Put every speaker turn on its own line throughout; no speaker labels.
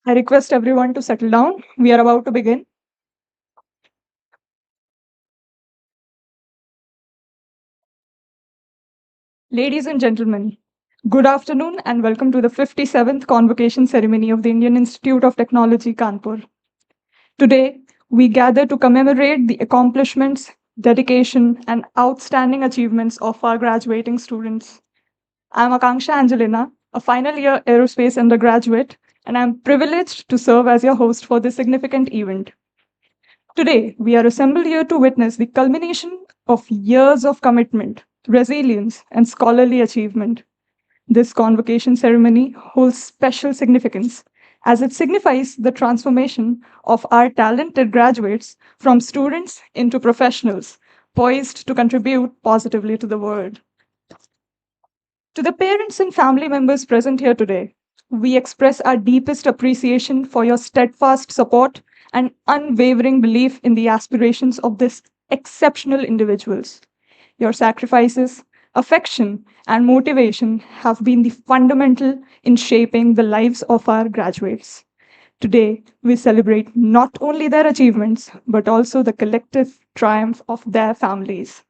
I request everyone to settle down. We are about to begin. Ladies and gentlemen, good afternoon and welcome to the 57th Convocation Ceremony of the Indian Institute of Technology, Kanpur. Today, we gather to commemorate the accomplishments, dedication, and outstanding achievements of our graduating students. I'm Akanksha Angelina, a final year aerospace undergraduate, and I'm privileged to serve as your host for this significant event. Today, we are assembled here to witness the culmination of years of commitment, resilience, and scholarly achievement. This convocation ceremony holds special significance as it signifies the transformation of our talented graduates from students into professionals poised to contribute positively to the world. To the parents and family members present here today, we express our deepest appreciation for your steadfast support and unwavering belief in the aspirations of these exceptional individuals. Your sacrifices, affection, and motivation have been the fundamental in shaping the lives of our graduates. Today, we celebrate not only their achievements, but also the collective triumph of their families.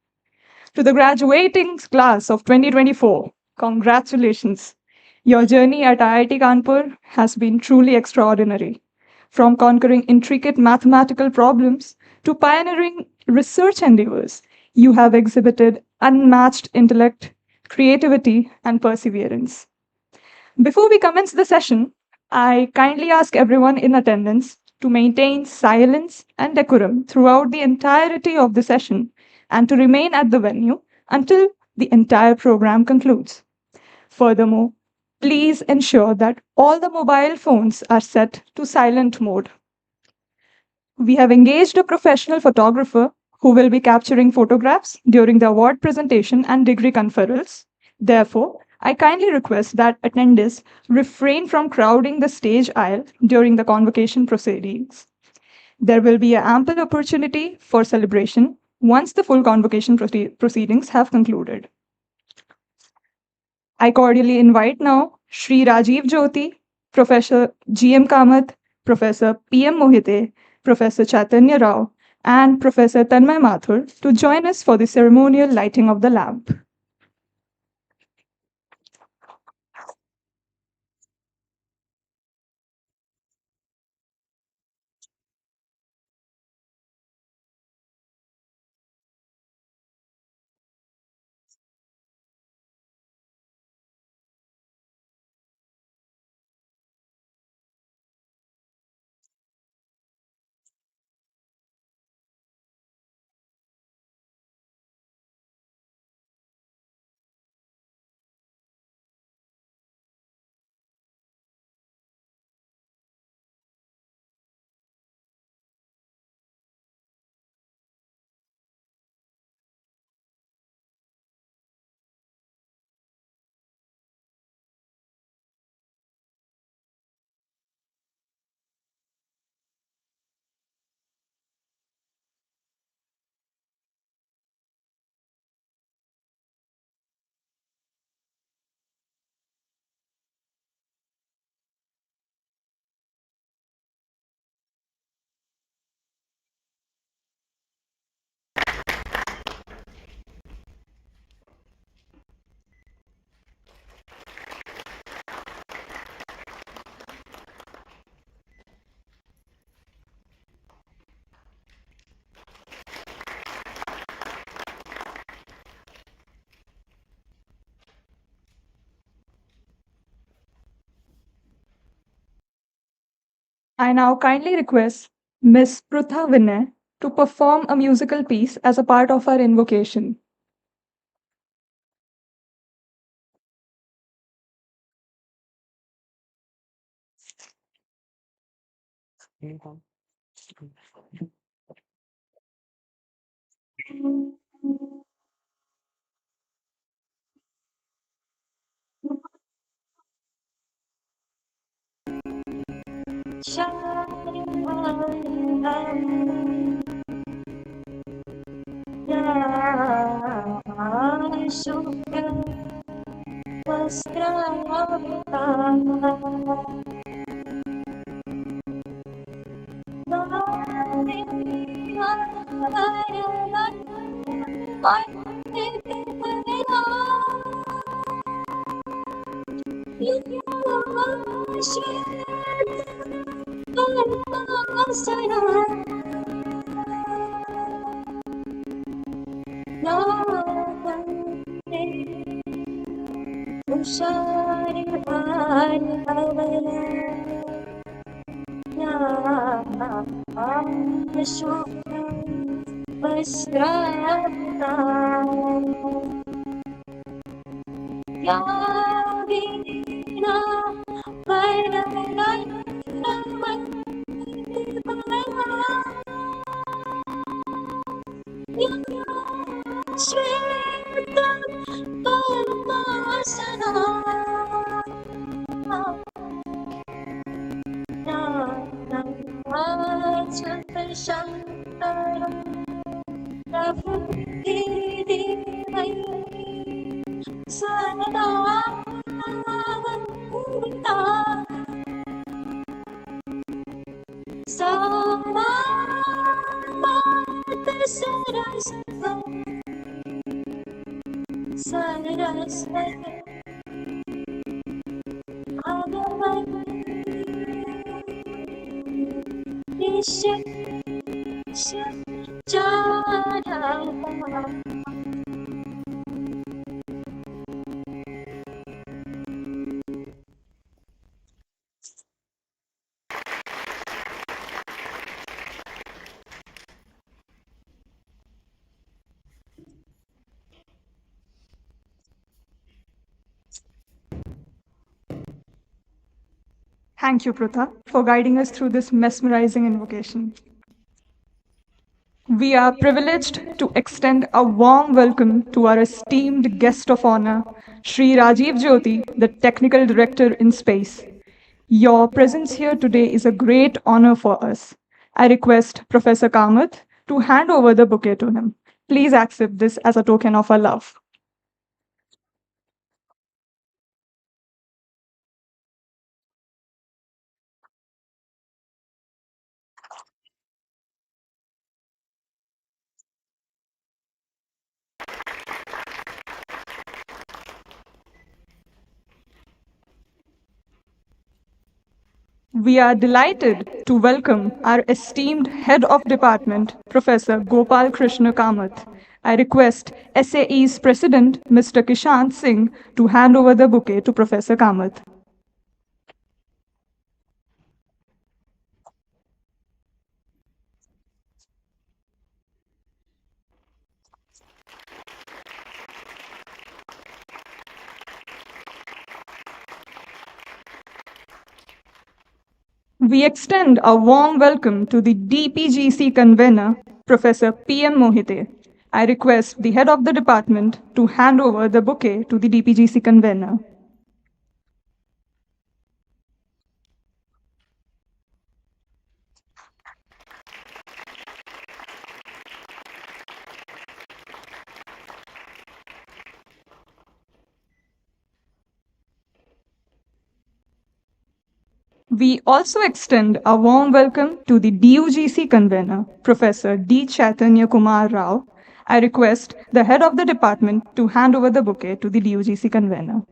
To the graduating class of 2024, congratulations. Your journey at IIT Kanpur has been truly extraordinary. From conquering intricate mathematical problems to pioneering research endeavors, you have exhibited unmatched intellect, creativity, and perseverance. Before we commence the session, I kindly ask everyone in attendance to maintain silence and decorum throughout the entirety of the session and to remain at the venue until the entire program concludes. Furthermore, please ensure that all the mobile phones are set to silent mode. We have engaged a professional photographer who will be capturing photographs during the award presentation and degree conferrals. Therefore, I kindly request that attendees refrain from crowding the stage aisle during the convocation proceedings. There will be an ample opportunity for celebration once the full convocation proceedings have concluded. I cordially invite now Shri Rajiv Jyoti, Professor G.M. Kamath, Professor P.M. Mohite, Professor Chaitanya Rao, and Professor Tanmay Mathur to join us for the ceremonial lighting of the lamp. I now kindly request Ms. Prutha Vinay to perform a musical piece as a part of our invocation. Thank you, Pratha, for guiding us through this mesmerizing invocation. We are privileged to extend a warm welcome to our esteemed guest of honor, Sri Rajiv Jyoti, the Technical Director in Space. Your presence here today is a great honor for us. I request Professor Kamath to hand over the bouquet to him. Please accept this as a token of our love. We are delighted to welcome our esteemed Head of Department, Professor Gopal Krishna Kamath. I request SAE's President, Mr. Kishant Singh, to hand over the bouquet to Professor Kamath. We extend a warm welcome to the DPGC convener, Professor PM Mohite. I request the head of the department to hand over the bouquet to the DPGC convener. We also extend a warm welcome to the DUGC convener, Professor D. Chaitanya Kumar Rao. I request the head of the department to hand over the bouquet to the DUGC convener.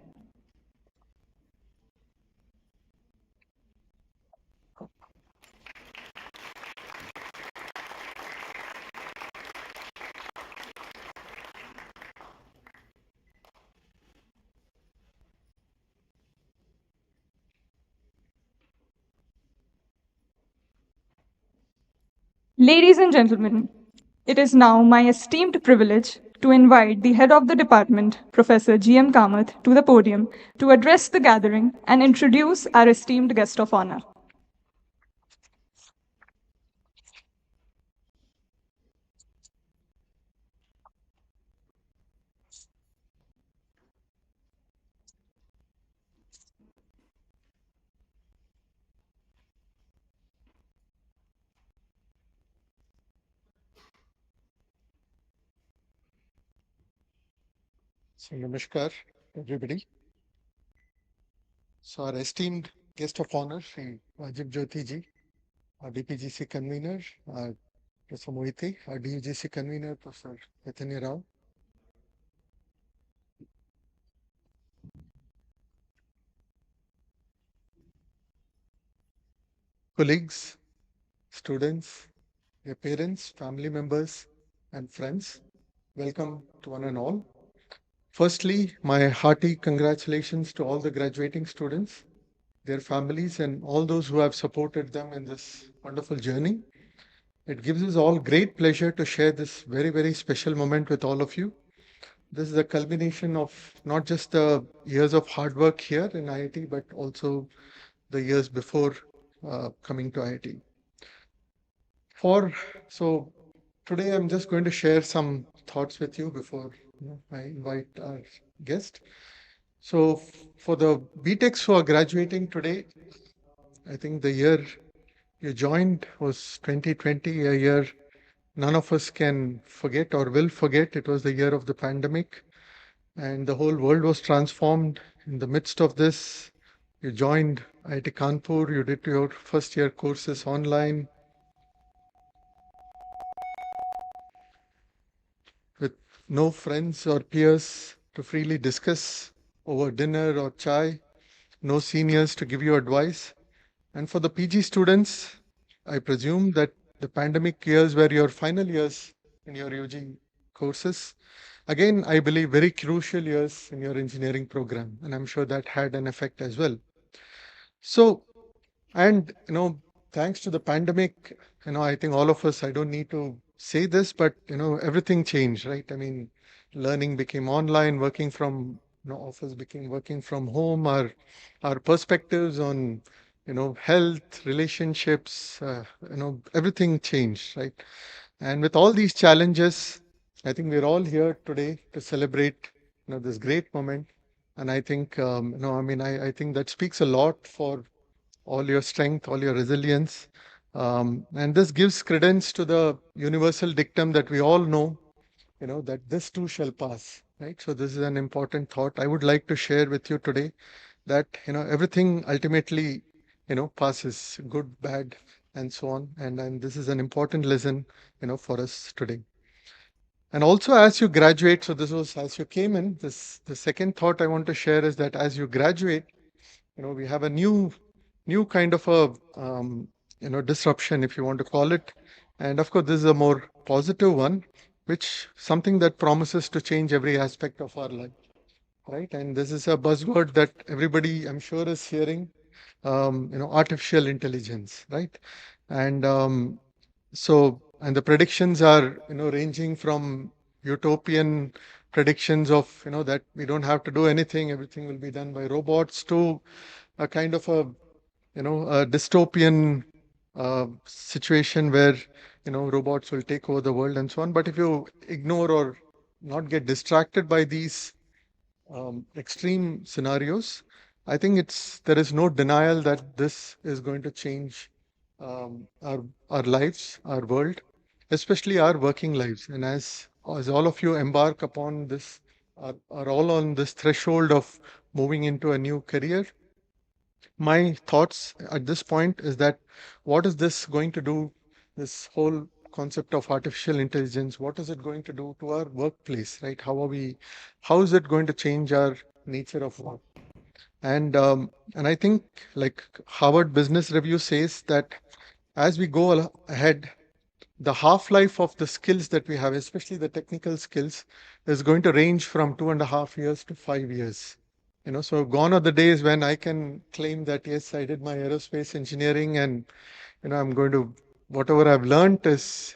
Ladies and gentlemen, it is now my esteemed privilege to invite the head of the department, Professor G.M. Kamath, to the podium to address the gathering and introduce our esteemed guest of honor.
So, Namaskar, everybody. So, our esteemed guest of honor, Sri Rajiv Jyoti ji, our DPGC convener, our Professor Mohiti, our DUGC convener, Professor Chaitanya Rao. Colleagues, students, their parents, family members, and friends, welcome to one and all. Firstly, my hearty congratulations to all the graduating students, their families, and all those who have supported them in this wonderful journey. It gives us all great pleasure to share this very, very special moment with all of you. This is a culmination of not just the years of hard work here in IIT, but also the years before coming to IIT. So today I'm just going to share some thoughts with you before I invite our guest. So for the BTechs who are graduating today, I think the year you joined was 2020, a year none of us can forget or will forget. It was the year of the pandemic, and the whole world was transformed. In the midst of this, you joined IIT Kanpur, you did your first year courses online with no friends or peers to freely discuss over dinner or chai, no seniors to give you advice. And for the PG students, I presume that the pandemic years were your final years in your UG courses. Again, I believe very crucial years in your engineering program, and I'm sure that had an effect as well. So, and thanks to the pandemic, I think all of us, I don't need to say this, but everything changed, right? I mean, learning became online, working from office became working from home. Our perspectives on health, relationships, everything changed, right? And with all these challenges, I think we're all here today to celebrate this great moment. And I think I think that speaks a lot for all your strength, all your resilience. And this gives credence to the universal dictum that we all know, that this too shall pass, right? So this is an important thought I would like to share with you today, that, everything ultimately, passes, good, bad, and so on. And this is an important lesson, for us today. And also as you graduate, so this was as you came in, the second thought I want to share is that as you graduate, we have a new kind of a disruption, if you want to call it. And of course, this is a more positive one, which something that promises to change every aspect of our life, right? And this is a buzzword that everybody, I'm sure, is hearing. Artificial intelligence, right? And and the predictions are ranging from utopian predictions of that we don't have to do anything, everything will be done by robots, to a kind of a dystopian situation where robots will take over the world and so on. But if you ignore or not get distracted by these extreme scenarios, I think there is no denial that this is going to change our lives, our world, especially our working lives. And as all of you embark upon this, are all on this threshold of moving into a new career, my thoughts at this point is that what is this going to do, this whole concept of artificial intelligence, what is it going to do to our workplace, right? How is it going to change our nature of work? And I think, like Harvard Business Review says, that as we go ahead, the half-life of the skills that we have, especially the technical skills, is going to range from 2.5 years to 5 years. So gone are the days when I can claim that, yes, I did my aerospace engineering, and I'm going to, whatever I've learned is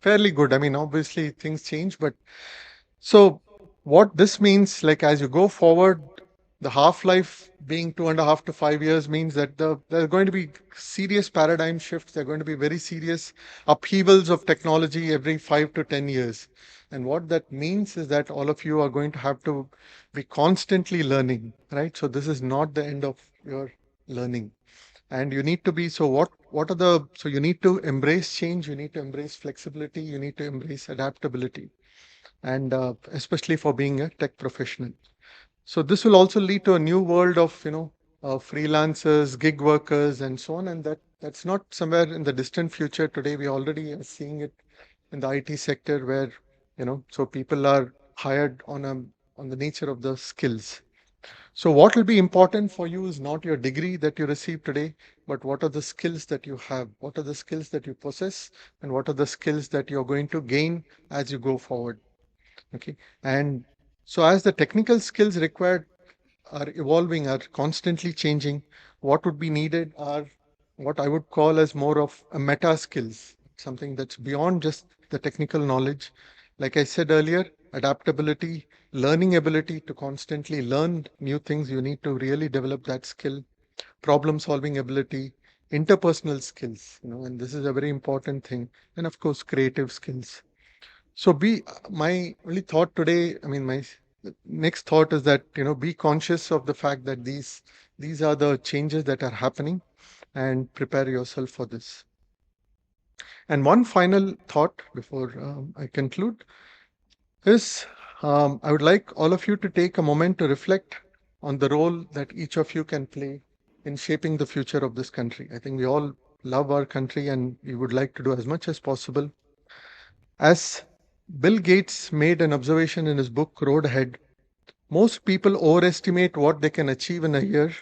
fairly good. I mean, obviously things change, but so what this means, like as you go forward, the half-life being 2.5 to 5 years means that there are going to be serious paradigm shifts. There are going to be very serious upheavals of technology every 5 to 10 years. And what that means is that all of you are going to have to be constantly learning, right? So this is not the end of your learning. And you need to be, so you need to embrace change, you need to embrace flexibility, you need to embrace adaptability, and especially for being a tech professional. So this will also lead to a new world of, freelancers, gig workers, and so on. And that's not somewhere in the distant future. Today, we already are seeing it in the IT sector, where so people are hired on the nature of the skills. So what will be important for you is not your degree that you receive today, but what are the skills that you have, what are the skills that you possess, and what are the skills that you're going to gain as you go forward. Okay. And so as the technical skills required are evolving, are constantly changing, what would be needed are what I would call as more of a meta skills, something that's beyond just the technical knowledge. Like I said earlier, adaptability, learning ability to constantly learn new things. You need to really develop that skill, problem solving ability, interpersonal skills, and this is a very important thing. And of course, creative skills. So my only thought today, my next thought is that, be conscious of the fact that these are the changes that are happening, and prepare yourself for this. And one final thought before I conclude is I would like all of you to take a moment to reflect on the role that each of you can play in shaping the future of this country. I think we all love our country and we would like to do as much as possible. As Bill Gates made an observation in his book, Road Ahead, most people overestimate what they can achieve in a year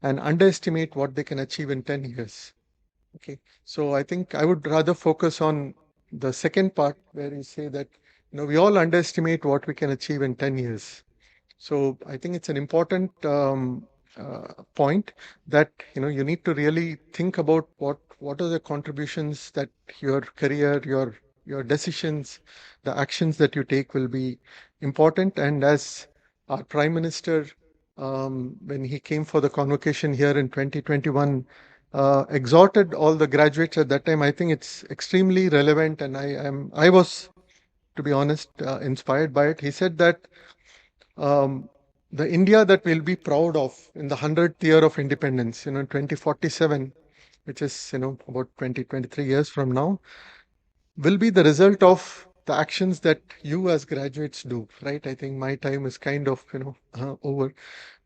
and underestimate what they can achieve in 10 years. Okay. So I think I would rather focus on the second part where you say that, we all underestimate what we can achieve in 10 years. So I think it's an important point that, you need to really think about what are the contributions that your career, your decisions, the actions that you take will be important. And as our Prime Minister, when he came for the convocation here in 2021, exhorted all the graduates at that time, I think it's extremely relevant. And I was, to be honest, inspired by it. He said that the India that we'll be proud of in the 100th year of independence, 2047, which is, about 23 years from now, will be the result of the actions that you as graduates do, right? I think my time is kind of, over.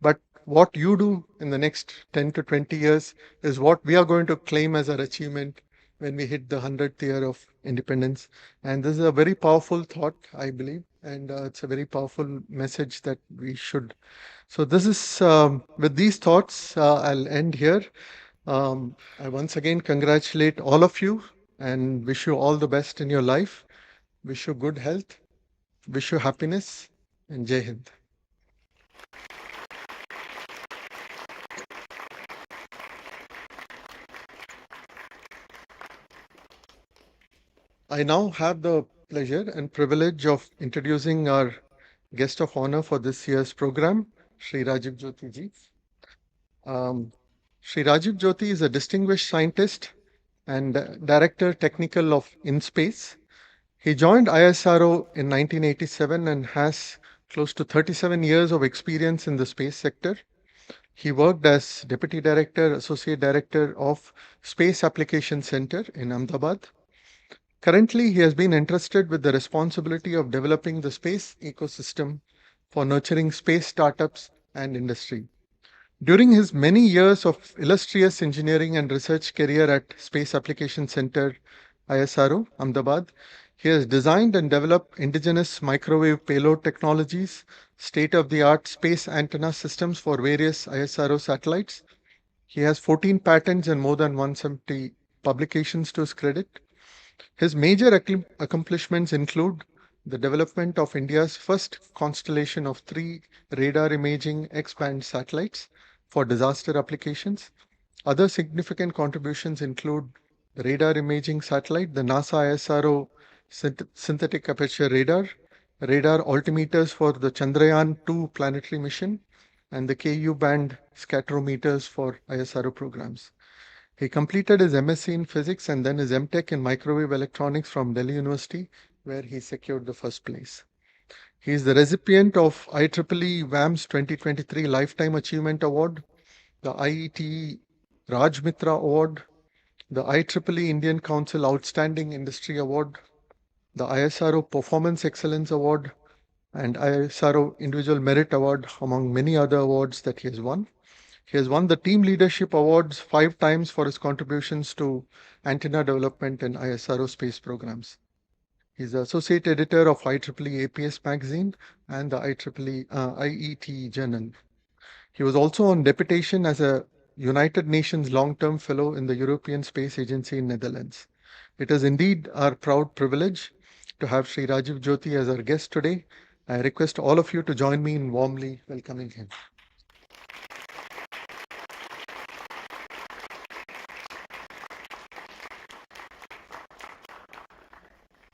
But what you do in the next 10 to 20 years is what we are going to claim as our achievement when we hit the 100th year of independence. And this is a very powerful thought, I believe. And it's a very powerful message that we should. So this is, with these thoughts, I'll end here. I once again congratulate all of you and wish you all the best in your life. Wish you good health, wish you happiness, and Jai Hind. I now have the pleasure and privilege of introducing our guest of honor for this year's program, Sri Rajiv Jyoti ji. Sri Rajiv Jyoti is a distinguished scientist and Director Technical of InSpace. He joined ISRO in 1987 and has close to 37 years of experience in the space sector. He worked as Deputy Director, Associate Director of Space Application Center in Ahmedabad. Currently, he has been entrusted with the responsibility of developing the space ecosystem for nurturing space startups and industry. During his many years of illustrious engineering and research career at Space Application Center, ISRO, Ahmedabad, he has designed and developed indigenous microwave payload technologies, state-of-the-art space antenna systems for various ISRO satellites. He has 14 patents and more than 170 publications to his credit. His major accomplishments include the development of India's first constellation of 3 radar imaging X-band satellites for disaster applications. Other significant contributions include the radar imaging satellite, the NASA ISRO synthetic aperture radar, radar altimeters for the Chandrayaan-2 planetary mission, and the Ku-band scatterometers for ISRO programs. He completed his MSc in physics and then his MTech in microwave electronics from Delhi University, where he secured the first place. He is the recipient of IEEE WAMS 2023 Lifetime Achievement Award, the IET Raj Mitra Award, the IEEE Indian Council Outstanding Industry Award, the ISRO Performance Excellence Award, and ISRO Individual Merit Award, among many other awards that he has won. He has won the Team Leadership Awards 5 times for his contributions to antenna development and ISRO space programs. He's the Associate Editor of IEEE APS magazine and the IEEE Journal. He was also on deputation as a United Nations Long-Term Fellow in the European Space Agency in Netherlands. It is indeed our proud privilege to have Sri Rajiv Jyoti as our guest today. I request all of you to join me in warmly welcoming him.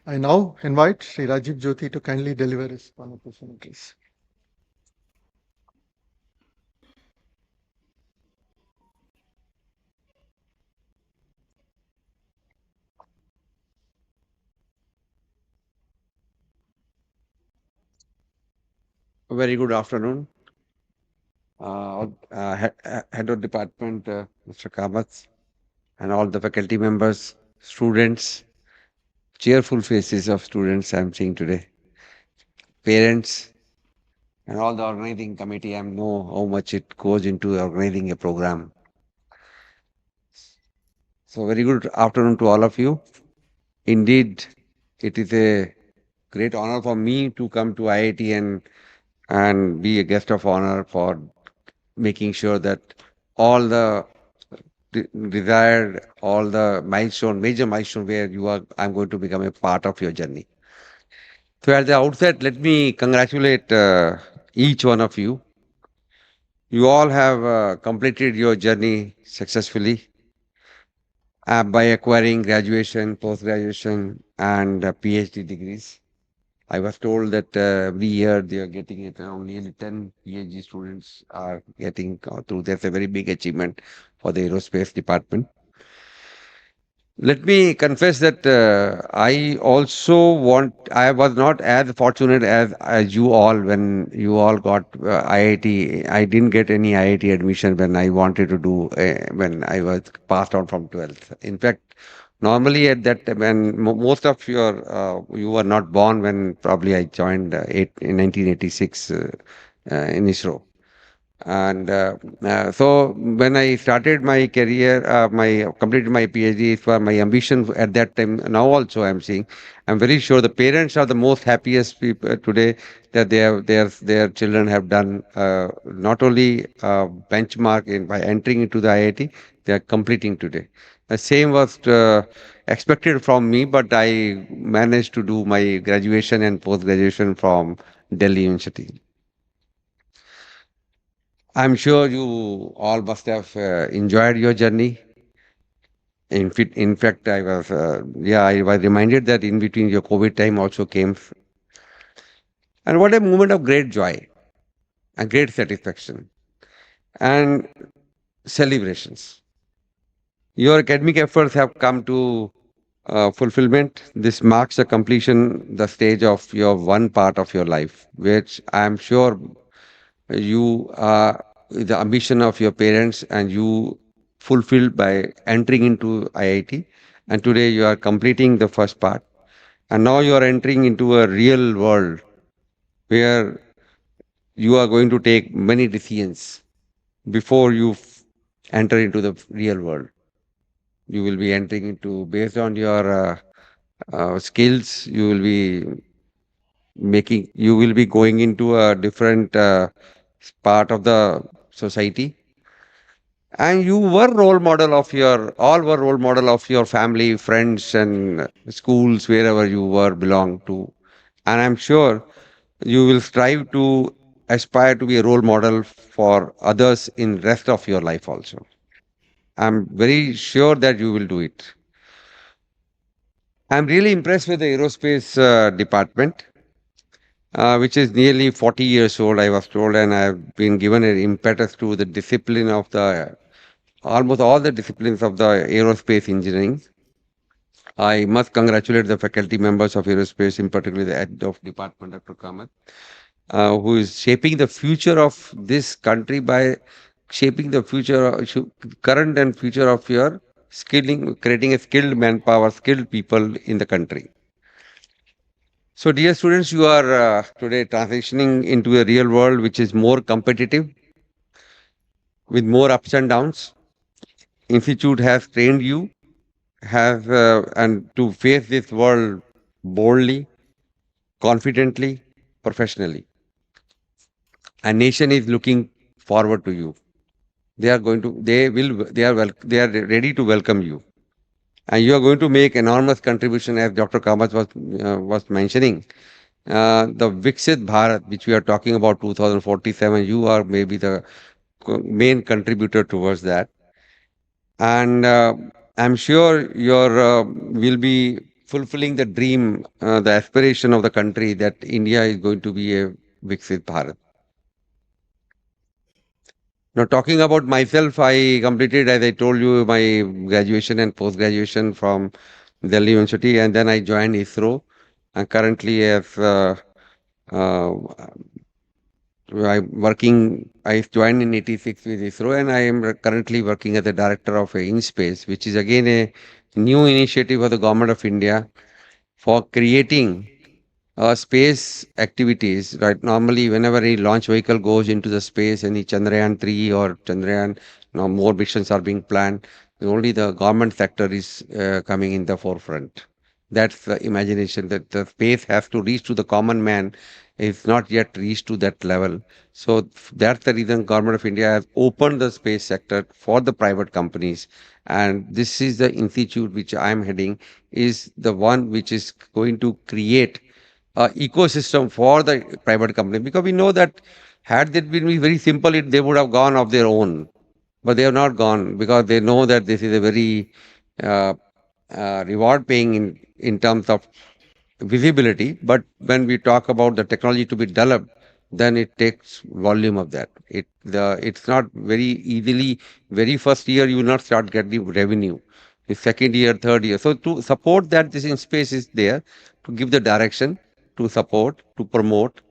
I now invite Sri Rajiv Jyoti to kindly deliver his convocation address.
Very good afternoon. Head of Department, Mr. Kamath, and all the faculty members, students, cheerful faces of students I'm seeing today, parents, and all the organizing committee. I know how much it goes into organizing a program. So, very good afternoon to all of you. Indeed, it is a great honor for me to come to IIT and be a guest of honor for making sure that all the desired, all the major milestone where I'm going to become a part of your journey. So at the outset, let me congratulate each one of you. You all have completed your journey successfully by acquiring graduation, post-graduation, and PhD degrees. I was told that every year they are getting it, around nearly 10 PhD students are getting through. That's a very big achievement for the aerospace department. Let me confess that I was not as fortunate as you all when you all got IIT. I didn't get any IIT admission when I wanted to do, when I was passed on from 12th. In fact, normally at that time, when most of you were not born when probably I joined in 1986 in ISRO. And so when I started my career, completed my PhD, it was my ambition at that time. Now also I'm seeing, I'm very sure the parents are the most happiest people today that their children have done not only benchmark by entering into the IIT, they are completing today. The same was expected from me, but I managed to do my graduation and post graduation from Delhi University. I'm sure you all must have enjoyed your journey. In fact, I was reminded that in between your COVID time also came. And what a moment of great joy and great satisfaction and celebrations. Your academic efforts have come to fulfillment. This marks the completion, the stage of your one part of your life, which I am sure you are the ambition of your parents and you fulfilled by entering into IIT. And today you are completing the first part. And now you are entering into a real world where you are going to take many decisions before you enter into the real world. You will be entering into, based on your skills, you will be going into a different part of the society, and you were all were role model of your family, friends, and schools wherever you were belong to. And I'm sure you will strive to aspire to be a role model for others in rest of your life also. I'm very sure that you will do it. I'm really impressed with the aerospace department, which is nearly 40 years old, I was told, and I've been given an impetus to the discipline of the almost all the disciplines of the aerospace engineering. I must congratulate the faculty members of aerospace, in particular the head of department, Dr. Kamath, who is shaping the future of this country by shaping the current and future of your skilling, creating a skilled manpower, skilled people in the country. So, dear students, you are today transitioning into a real world which is more competitive. with more ups and downs. Institute has trained you, has and to face this world boldly, confidently, professionally. A nation is looking forward to you. They are going to, they will, they are ready to welcome you, and you are going to make enormous contribution, as Dr. Kamath was mentioning. The Viksit Bharat, which we are talking about 2047, you are maybe the main contributor towards that. And I'm sure your will be fulfilling the dream, the aspiration of the country that India is going to be a Viksit Bharat. Now, talking about myself, I completed, as I told you, my graduation and post graduation from Delhi University, and then I joined ISRO. And currently, as uh, I'm working, I joined in 86 with ISRO, and I am currently working as the director of InSpace, which is again a new initiative of the government of India for creating space activities. Right, normally, whenever a launch vehicle goes into the space, any Chandrayaan 3 or Chandrayaan, now more missions are being planned. Only the government sector is coming in the forefront. That's the imagination that the space has to reach to the common man is not yet reached to that level. So that's the reason Government of India has opened the space sector for the private companies. And this is the institute which I'm heading, is the one which is going to create ecosystem for the private company, because we know that had that been very simple, they would have gone of their own, but they have not gone because they know that this is a very uh, reward paying in terms of visibility. But when we talk about the technology to be developed, then it takes volume of that. It's not very easily. Very first year you will not start getting revenue. The second year, third year. So to support that, this in space is there to give the direction, to support, to promote.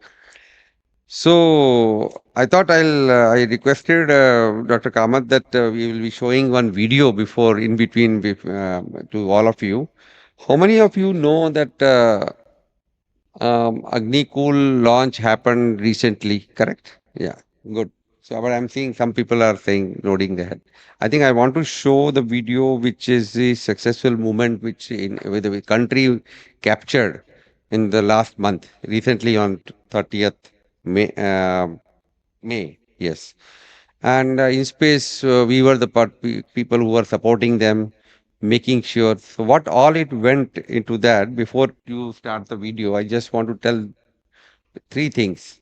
So I thought I requested Dr. Kamath that we will be showing one video before in between to all of you. How many of you know that Agni Cool launch happened recently, correct? Yeah, good. So, but I'm seeing some people are saying, nodding their head. I think I want to show the video, which is the successful movement which with the country captured in the last month, recently on 30th May. May, yes. And in space, we were the people who were supporting them, making sure. So, what all it went into that, before you start the video, I just want to tell three things.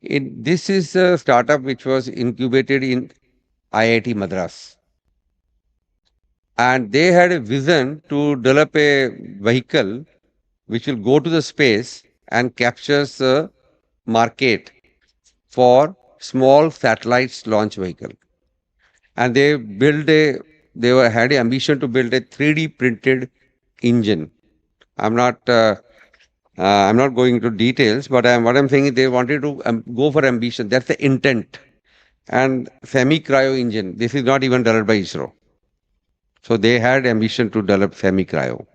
This is a startup which was incubated in IIT Madras. And they had a vision to develop a vehicle which will go to the space and captures the market for small satellites launch vehicle. And they had an ambition to build a 3D printed engine. I'm not I'm not going into details, but what I'm saying is they wanted to go for ambition. That's the intent. And semi cryo engine. This is not even developed by ISRO. So they had ambition to develop semi cryo.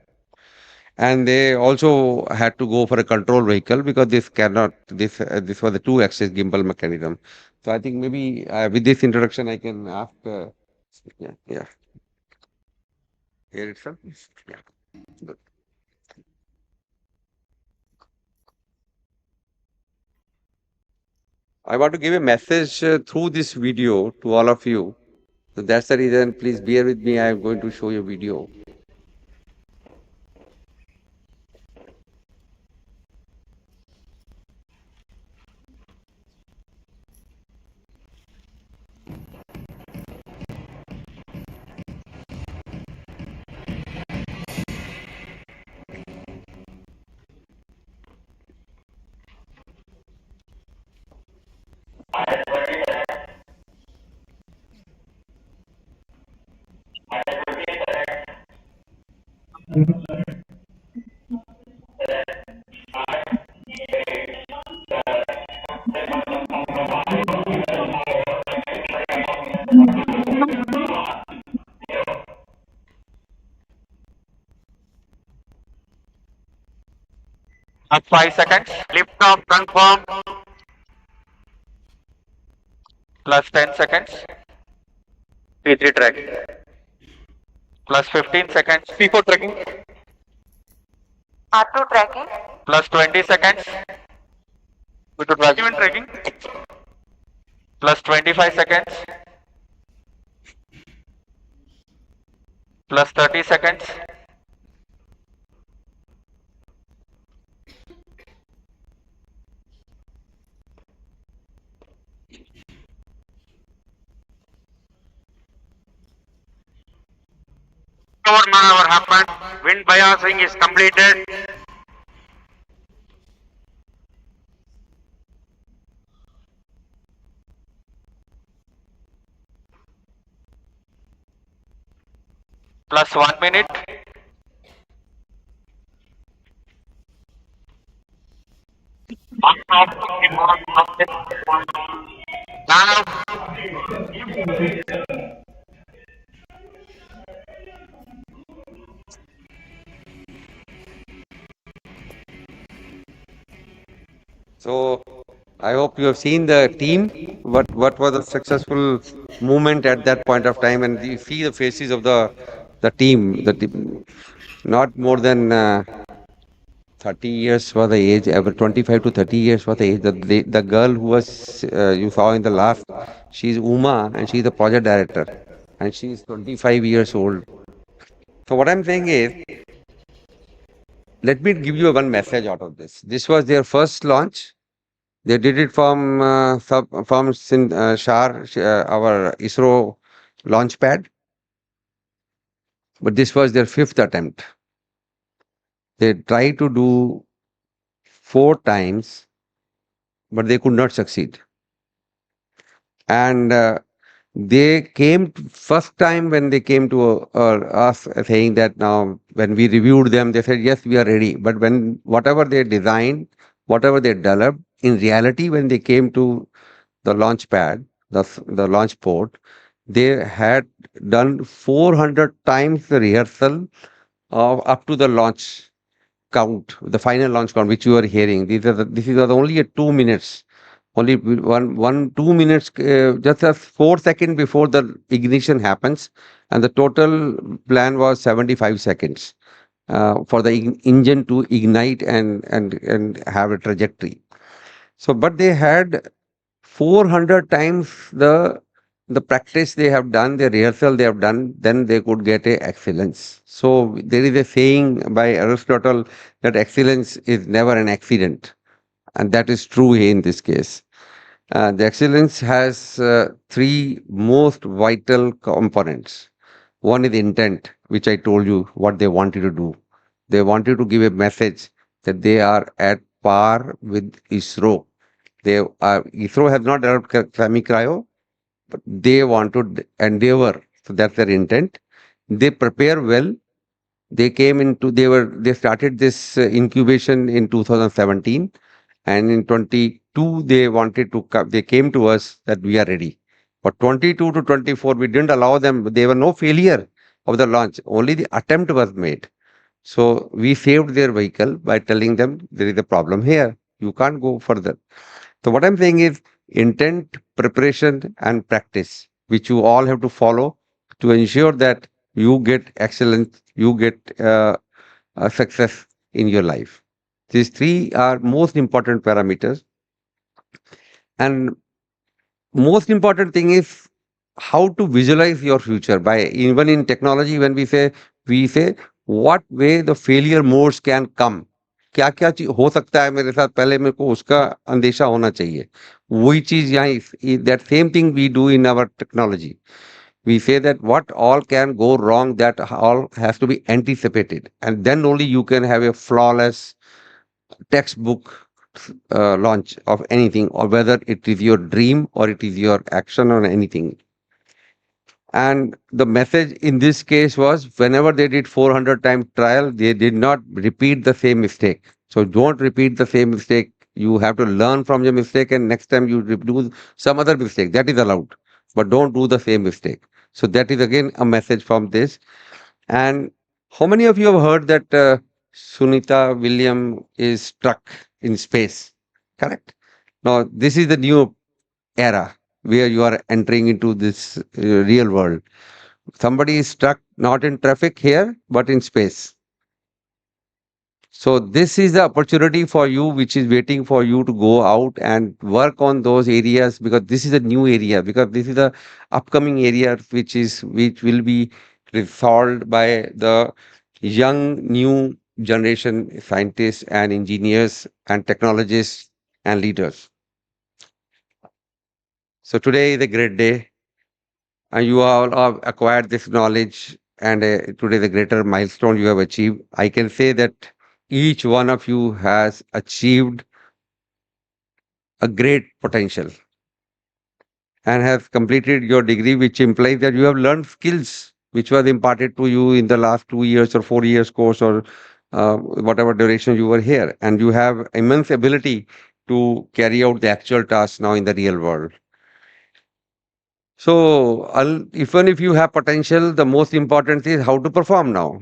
And they also had to go for a control vehicle because this was a two-axis gimbal mechanism. So I think maybe with this introduction I can ask. Yeah. Here itself. Yeah. Good. I want to give a message through this video to all of you. So that's the reason. Please bear with me. I am going to show you a video.
At 5 seconds. Lift off confirm.
plus 10 seconds, P3 tracking, plus 15 seconds, P4 tracking,
R2 tracking,
plus 20 seconds,
P2 tracking,
plus 25 seconds, plus 30 seconds,
maneuver happened. Wind biasing is completed.
plus 1 minute,
Now,
So I hope you have seen the team. What was the successful movement at that point of time, and you see the faces of the team. Not more than 30 years was the age, ever 25 to 30 years was the age. The girl who was you saw in the last, she's Uma, and she's the project director, and she's 25 years old. So what I'm saying is, let me give you one message out of this. This was their first launch. They did it from Shar, our ISRO launch pad, but this was their fifth attempt. They tried to do 4 times, but they could not succeed. And they came first time when they came to us saying that now when we reviewed them, they said, yes, we are ready. But when whatever they designed, whatever they developed, in reality, when they came to the launch pad, the launch port, they had done 400 times the rehearsal of up to the launch count, the final launch count, which you are hearing. This is only a 2 minutes. Only 2 minutes, just a 4 seconds before the ignition happens, and the total plan was 75 seconds for the engine to ignite and have a trajectory. So, but they had 400 times the practice they have done, the rehearsal they have done, then they could get a excellence. So there is a saying by Aristotle that excellence is never an accident, and that is true here in this case. The excellence has three most vital components. One is intent, which I told you what they wanted to do. They wanted to give a message that they are at par with ISRO. ISRO has not developed semi-cryo, but they want to endeavor. So that's their intent. They prepare well. They started this incubation in 2017, and in 22 they came to us that we are ready. But 22 to 24 we didn't allow them. There were no failure of the launch. Only the attempt was made. So we saved their vehicle by telling them there is a problem here. You can't go further. So what I'm saying is intent, preparation, and practice, which you all have to follow to ensure that you get excellence, you get success in your life. These three are most important parameters. And most important thing is how to visualize your future. By even in technology, when we say what way the failure modes can come. क्या क्या चीज हो सकता है मेरे साथ, पहले मेरे को उसका अंदेशा होना चाहिए. वही चीज यहाँ that same thing we do in our technology. We say that what all can go wrong, that all has to be anticipated, and then only you can have a flawless textbook launch of anything, or whether it is your dream or it is your action or anything. And the message in this case was whenever they did 400 time trial, they did not repeat the same mistake. So don't repeat the same mistake. You have to learn from your mistake, and next time you do some other mistake. That is allowed, but don't do the same mistake. So that is again a message from this. And how many of you have heard that Sunita Williams is stuck in space? Correct? Now, this is the new era. where you are entering into this real world. Somebody is stuck not in traffic here, but in space. So this is the opportunity for you, which is waiting for you to go out and work on those areas, because this is a new area, because this is the upcoming area which will be resolved by the young new generation scientists and engineers and technologists and leaders. So today is a great day, and you all have acquired this knowledge, and today the greater milestone you have achieved. I can say that each one of you has achieved a great potential and have completed your degree, which implies that you have learned skills which was imparted to you in the last 2 years or 4 years course, or whatever duration you were here, and you have immense ability to carry out the actual tasks now in the real world. So even if you have potential, the most important thing is how to perform now.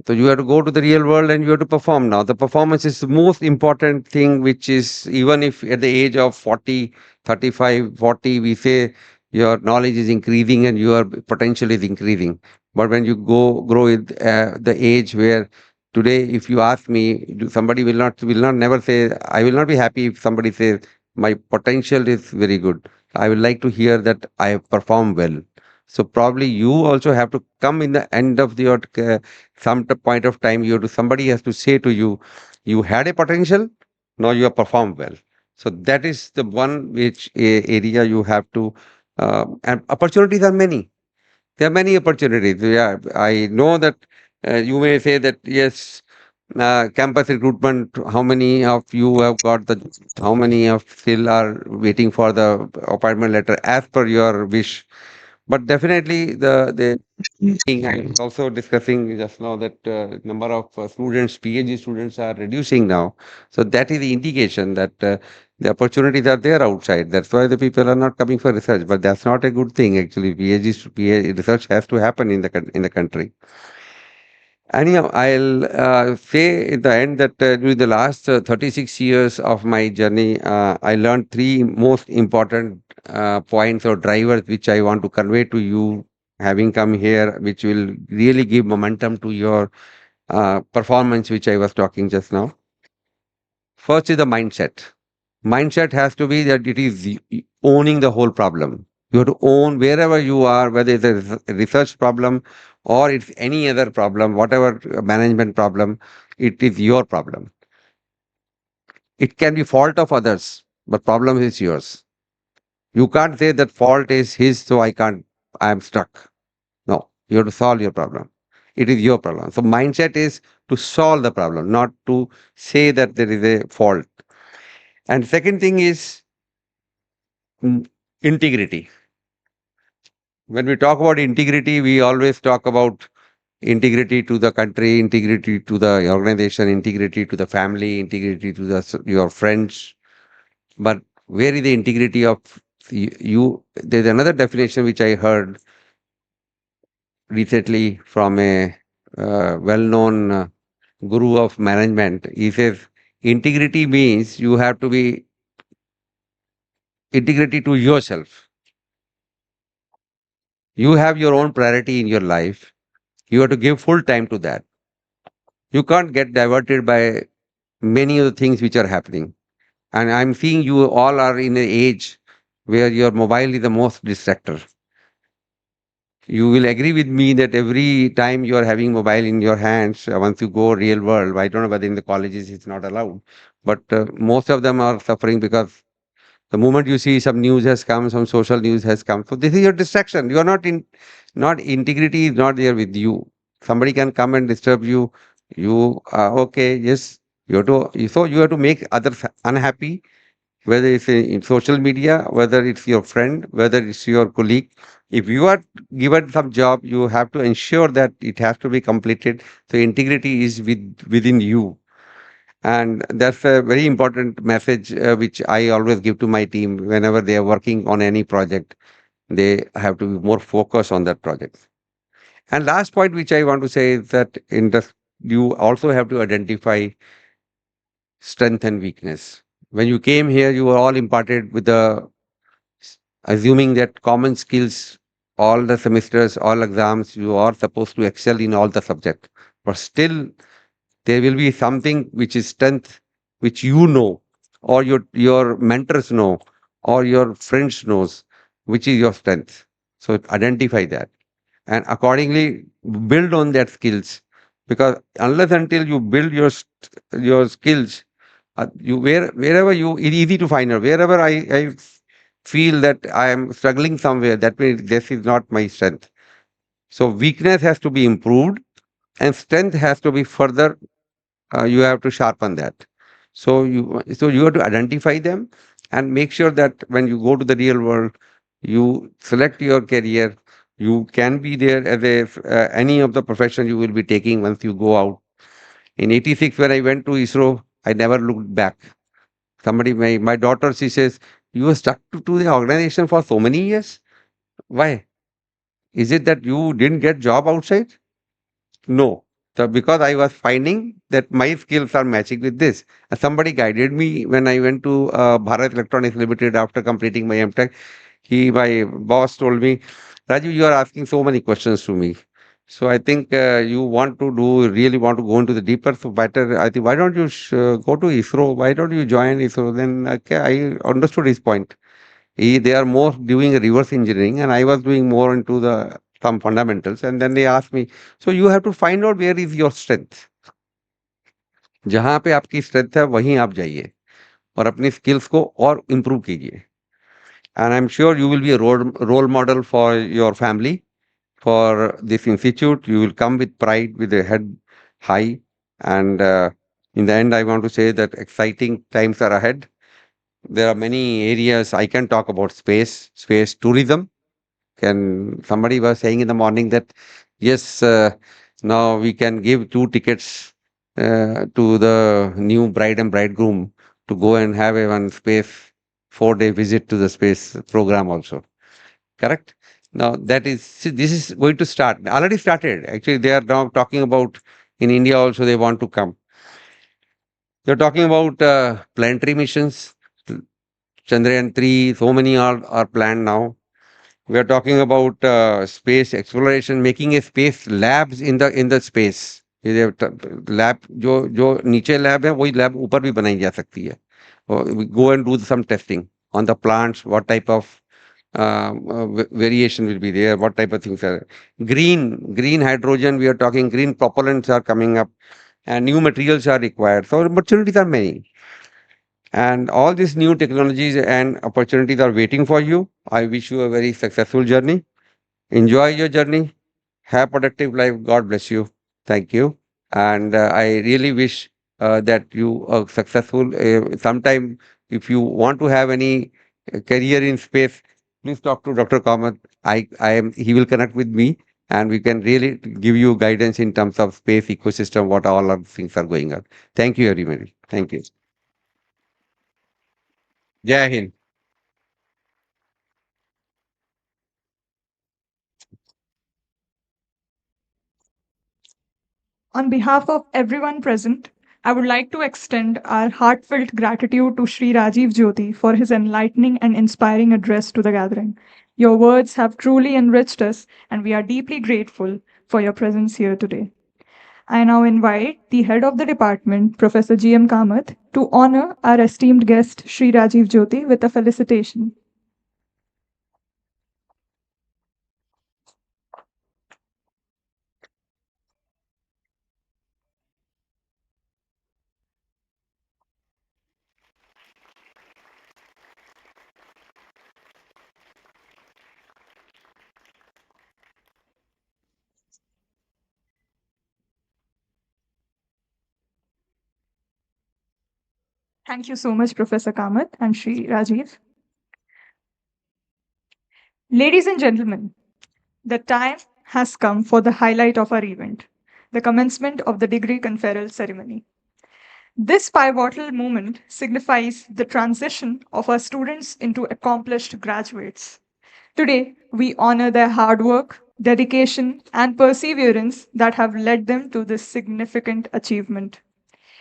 So you have to go to the real world and you have to perform now. The performance is the most important thing, which is, even if at the age of 40, 35, 40, we say your knowledge is increasing and your potential is increasing. But when you grow with the age where today, if you ask me, somebody will not never say, I will not be happy if somebody says my potential is very good. I would like to hear that I perform well. So probably you also have to come in the end of your some point of time. Somebody has to say to you, you had a potential, now you have performed well. So that is the one which area you have to. And opportunities are many. There are many opportunities. Yeah, I know that you may say that yes, campus recruitment. How many of you have got the? How many of still are waiting for the appointment letter as per your wish? But definitely the thing I was also discussing just now, that number of students, PhD students, are reducing now. So that is the indication that the opportunities are there outside. That's why the people are not coming for research. But that's not a good thing actually. PhD research has to happen in the country. Anyhow, I'll say in the end that during the last 36 years of my journey, I learned three most important points or drivers which I want to convey to you, having come here, which will really give momentum to your performance, which I was talking just now. First is the mindset. Mindset has to be that it is owning the whole problem. You have to own wherever you are, whether it's a research problem or it's any other problem, whatever management problem, it is your problem. It can be fault of others, but problem is yours. You can't say that fault is his, so I am stuck. No, you have to solve your problem. It is your problem. So mindset is to solve the problem, not to say that there is a fault. And second thing is integrity. When we talk about integrity, we always talk about integrity to the country, integrity to the organization, integrity to the family, integrity to your friends. But where is the integrity of you? There's another definition which I heard recently from a well-known guru of management. He says integrity means you have to be integrity to yourself. You have your own priority in your life. You have to give full time to that. You can't get diverted by many of the things which are happening. And I'm seeing you all are in an age where your mobile is the most distractor. You will agree with me that every time you are having mobile in your hands, once you go real world, I don't know whether in the colleges it's not allowed, but most of them are suffering because the moment you see some news has come, some social news has come. So this is your distraction. You are not integrity is not there with you. Somebody can come and disturb you. You are okay, yes. You have to make others unhappy, whether it's in social media, whether it's your friend, whether it's your colleague. If you are given some job, you have to ensure that it has to be completed. So integrity is within you. And that's a very important message which I always give to my team whenever they are working on any project. They have to be more focused on that project. And last point which I want to say is that you also have to identify strength and weakness. When you came here, you were all imparted with the assuming that common skills, all the semesters, all exams, you are supposed to excel in all the subject. But still, there will be something which is strength, which you know, or your mentors know, or your friends knows, which is your strength. So identify that and accordingly build on that skills, because unless until you build your skills, wherever you, it's easy to find out. Wherever I feel that I am struggling somewhere, that means this is not my strength. So weakness has to be improved and strength has to be further, you have to sharpen that. So you have to identify them and make sure that when you go to the real world, you select your career. You can be there as any of the profession you will be taking once you go out. In 86, when I went to ISRO, I never looked back. My daughter, she says, you were stuck to the organization for so many years. Why? Is it that you didn't get job outside? No. So because I was finding that my skills are matching with this. Somebody guided me when I went to Bharat Electronics Limited after completing my MTech. My boss told me, Raju, you are asking so many questions to me. So I think you really want to go into the deeper. So better, I think, why don't you go to ISRO? Why don't you join ISRO? Then okay, I understood his point. They are more doing reverse engineering, and I was doing more into the some fundamentals. And then they asked me, so you have to find out where is your strength. जहाँ पे आपकी strength है वहीं आप जाइए और अपनी skills को और improve कीजिए. And I'm sure you will be a role model for your family, for this institute. You will come with pride, with a head high. And in the end, I want to say that exciting times are ahead. There are many areas I can talk about: space tourism. Somebody was saying in the morning that yes, now we can give 2 tickets to the new bride and bridegroom to go and have a one space 4-day visit to the space program also. Correct? Now this is going to start. Already started. Actually, they are now talking about in India also they want to come. They're talking about planetary missions, Chandrayaan 3. So many are planned now. We are talking about space exploration, making a space labs in the space. Lab जो नीचे lab है वही lab ऊपर भी बनाई जा सकती है. We go and do some testing on the plants. What type of variation will be there? What type of things are green hydrogen? We are talking green propellants are coming up, and new materials are required. So opportunities are many. And all these new technologies and opportunities are waiting for you. I wish you a very successful journey. Enjoy your journey. Have productive life. God bless you. Thank you. And I really wish that you are successful. Sometime, if you want to have any career in space, please talk to Dr. Kamath. He will connect with me, and we can really give you guidance in terms of space ecosystem, what all of things are going on. Thank you, everybody. Thank you. Jai Hind.
On behalf of everyone present, I would like to extend our heartfelt gratitude to Sri Rajiv Jyoti for his enlightening and inspiring address to the gathering. Your words have truly enriched us, and we are deeply grateful for your presence here today. I now invite the head of the department, Professor G.M. Kamath, to honor our esteemed guest, Sri Rajiv Jyoti, with a felicitation. Thank you so much, Professor Kamath and Sri Rajiv. Ladies and gentlemen, the time has come for the highlight of our event, the commencement of the degree conferral ceremony. This pivotal moment signifies the transition of our students into accomplished graduates. Today, we honor their hard work, dedication, and perseverance that have led them to this significant achievement.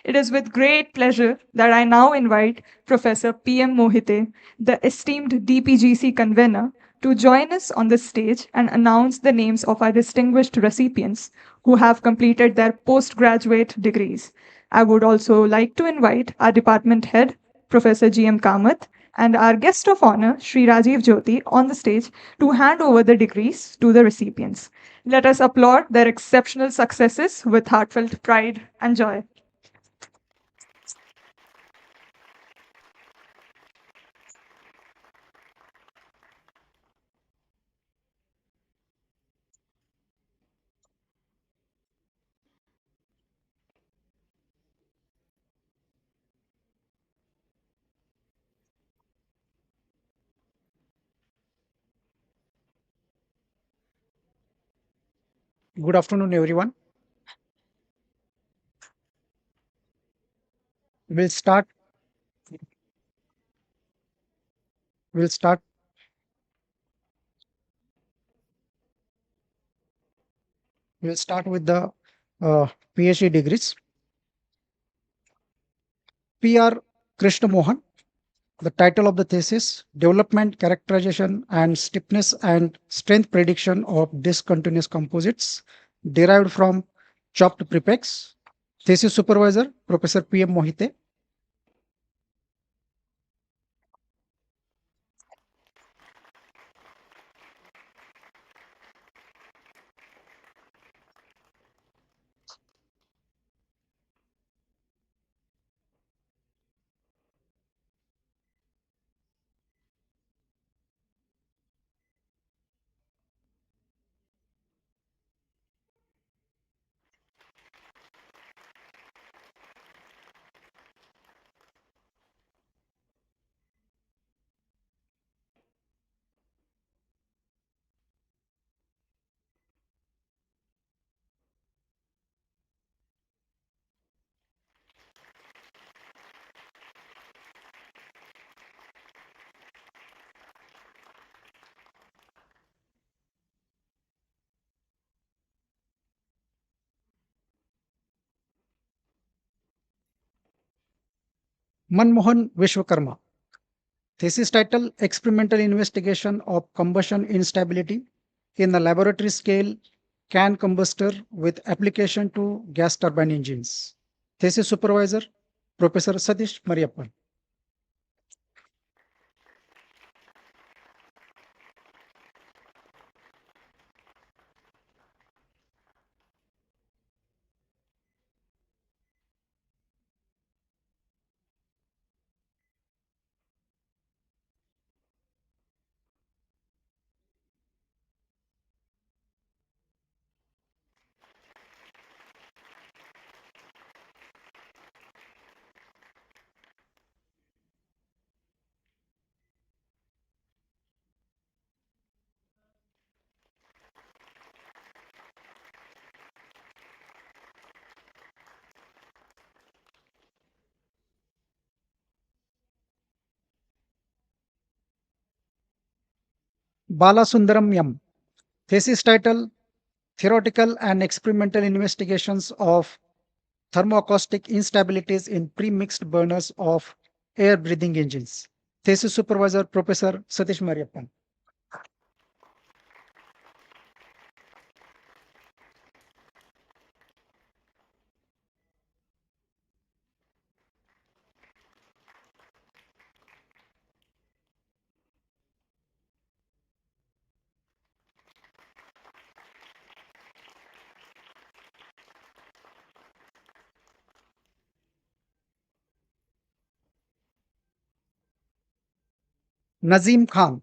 It is with great pleasure that I now invite Professor P.M. Mohite, the esteemed DPGC convener, to join us on the stage and announce the names of our distinguished recipients who have completed their postgraduate degrees. I would also like to invite our department head, Professor G.M. Kamath, and our guest of honor, Sri Rajiv Jyoti, on the stage to hand over the degrees to the recipients. Let us applaud their exceptional successes with heartfelt pride and joy.
Good afternoon, everyone. We'll start. We'll start. We'll start with the PhD degrees. P.R. Krishna Mohan. The title of the thesis: Development, Characterization, and Stiffness and Strength Prediction of Discontinuous Composites, derived from chopped prepex. Thesis supervisor: Professor P.M. Mohite. Manmohan Vishwakarma. Thesis title: Experimental Investigation of Combustion Instability in the Laboratory Scale CAN Combustor with Application to Gas Turbine Engines. Thesis supervisor: Professor Satish Mariappan. Balasundaram M. Thesis title: Theoretical and Experimental Investigations of Thermoacoustic Instabilities in Pre-Mixed Burners of Air-Breathing Engines. Thesis supervisor: Professor Satish Mariappan. Nazim Khan.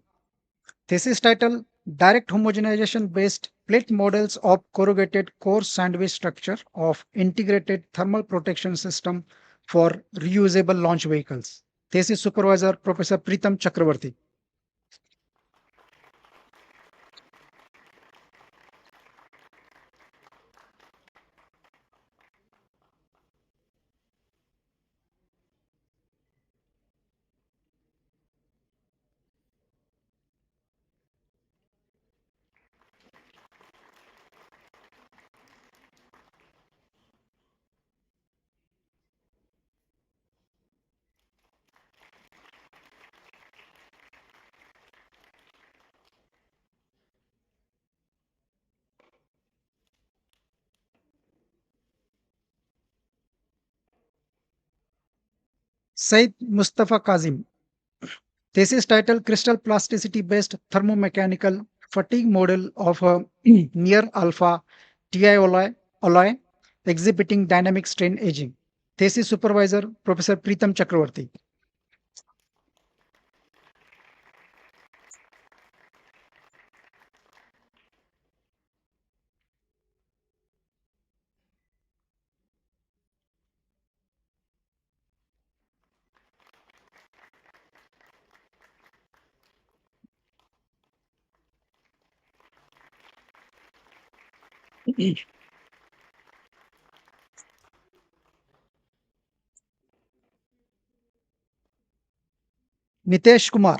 Thesis title: Direct Homogenization Based Plate Models of Corrugated Core Sandwich Structure of Integrated Thermal Protection System for Reusable Launch Vehicles. Thesis supervisor: Professor Pritam Chakravarti. Said Mustafa Kazim. Thesis title Crystal Plasticity Based Thermomechanical Fatigue Model of a Near Alpha TI alloy exhibiting dynamic strain aging. Thesis supervisor Professor Preetham Chakravarti. Nitesh Kumar.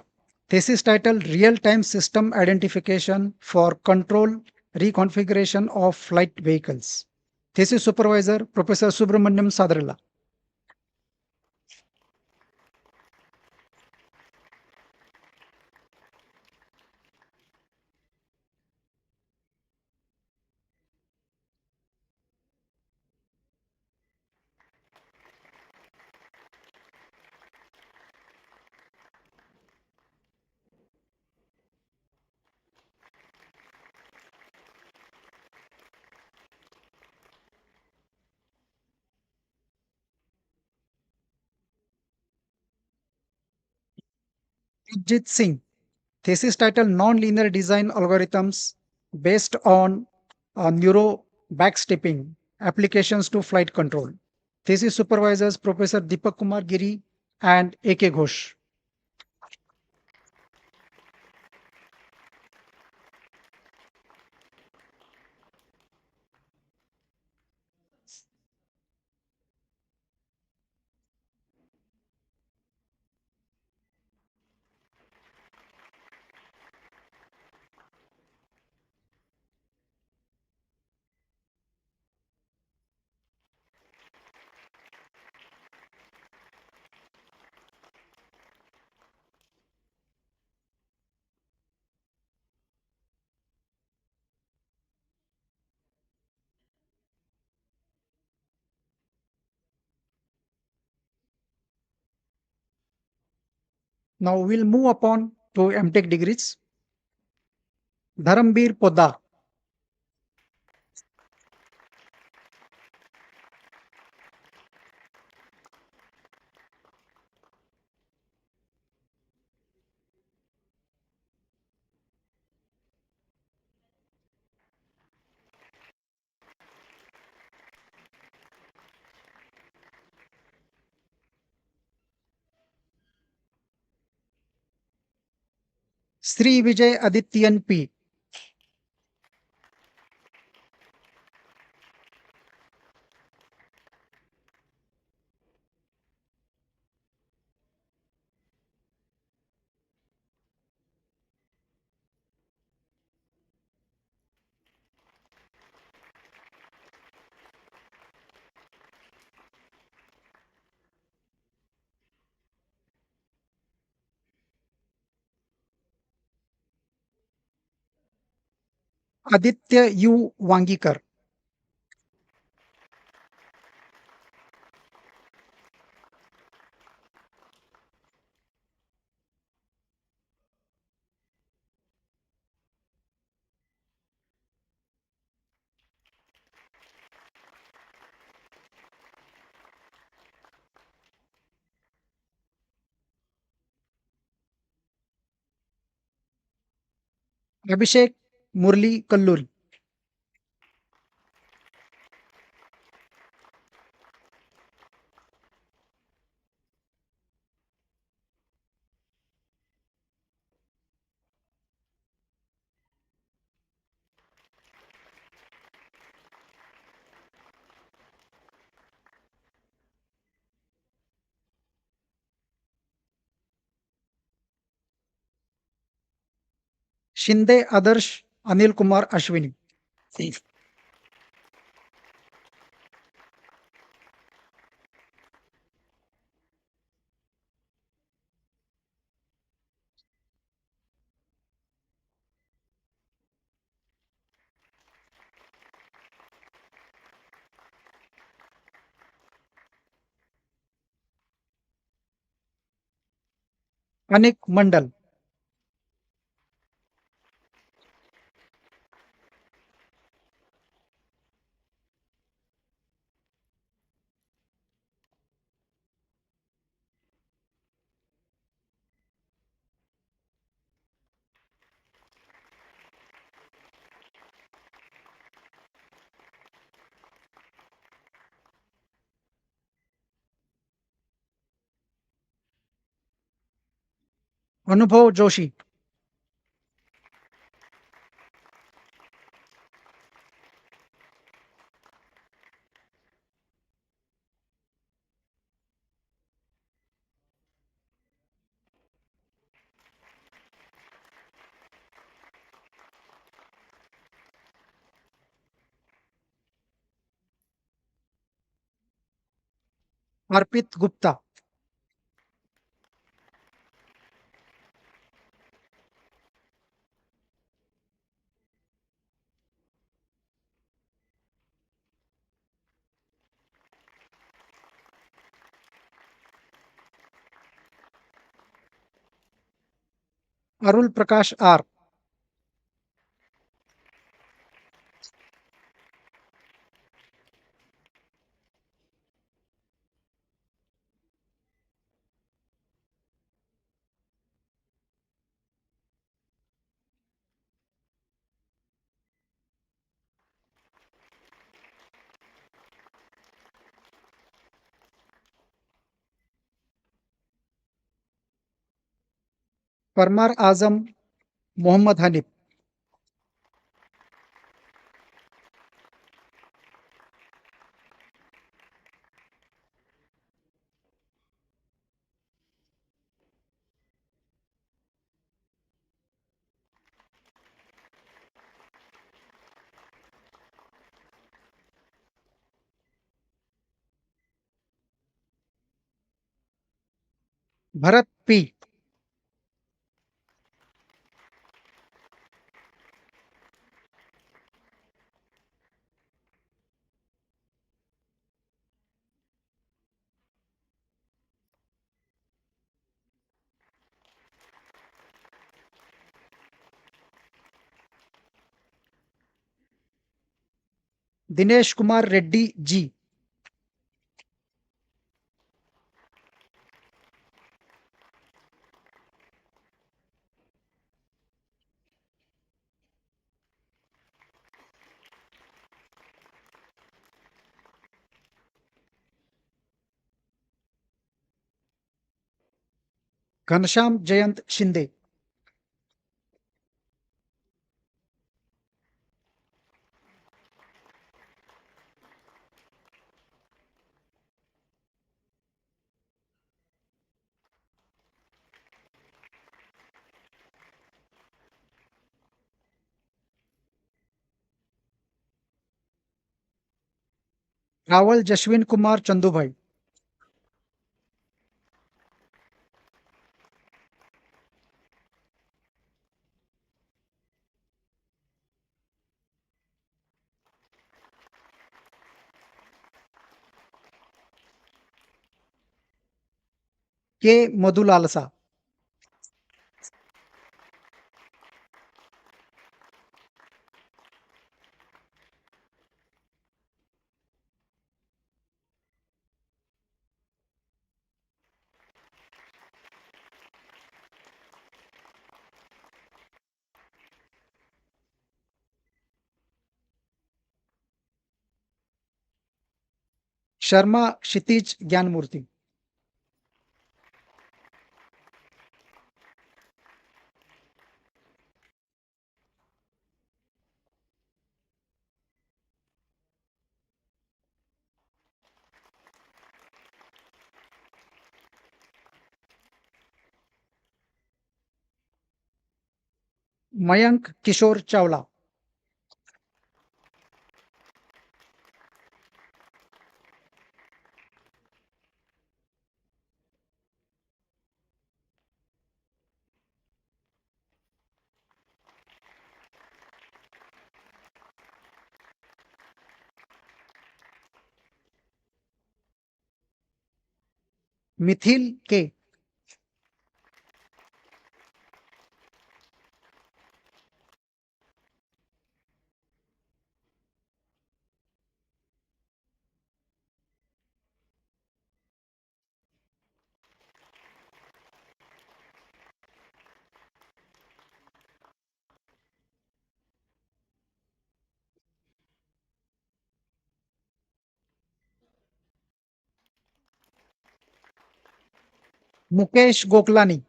Thesis title Real Time System Identification for Control Reconfiguration of Flight Vehicles. Thesis supervisor Professor Subramaniam Sadarilla. Jit Singh. Thesis title Nonlinear Design Algorithms Based on Neuro Backstepping Applications to Flight Control. Thesis supervisors Professor Deepak Kumar Giri and A.K. Ghosh. Now we'll move upon to MTech degrees. Dharambir Poddar. Sri Vijay Adityan P. Aditya U. Wangikar. Abhishek Murli Kalluri. Shinde Adarsh Anil Kumar Ashwini. Anik Mandal. Anubhav Joshi. Arpit Gupta. Arul Prakash R. Parmar Azam Mohammad Hanif. Bharat P. Dinesh Kumar Reddy G. Ghanshyam Jayant Shinde. Rawal Jashwin Kumar Chandubhai. K. Madhulalasa. Sharma Kshitij Gyanmurthy. Mayank Kishore Chawla. Mithil K. Mukesh Goklani.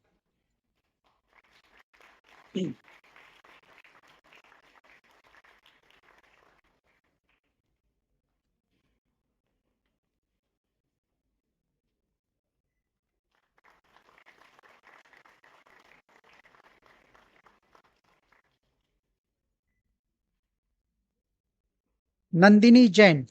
Nandini Jain.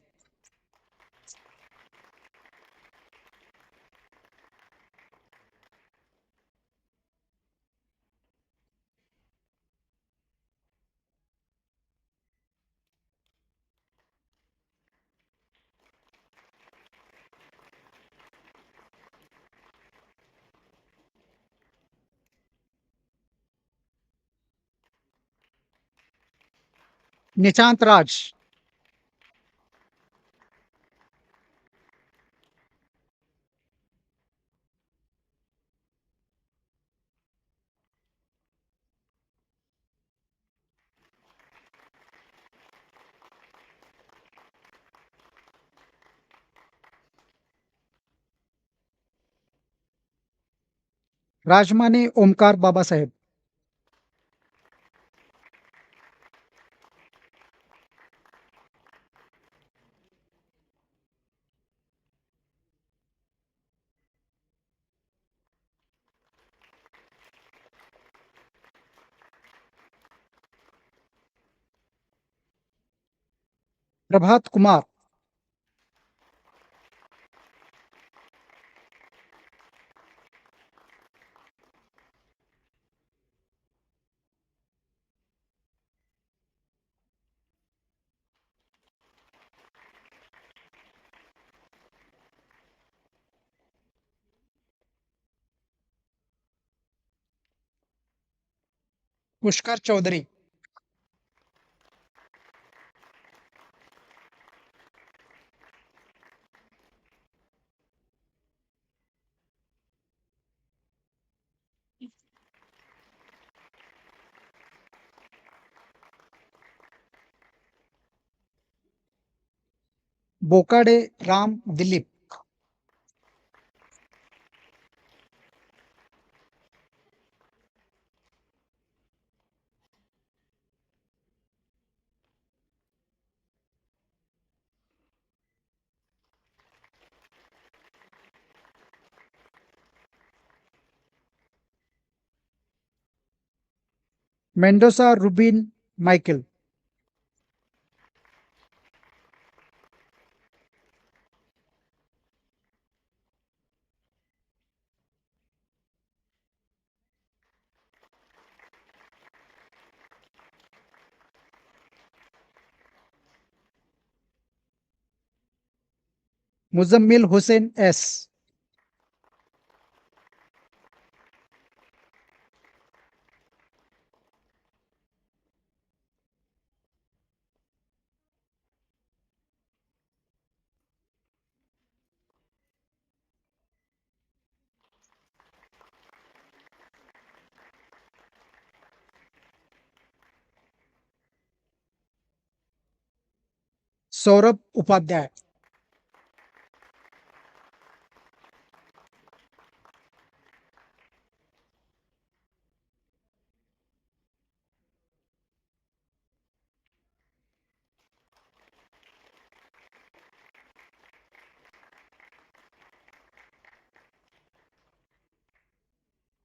Nishant Raj. Rajmani Omkar Babasaheb. Prabhat Kumar. Pushkar Chaudhary. Bokade Ram Dilip. Mendoza Rubin Michael. Muzammil Hussain S. Saurabh Upadhyay.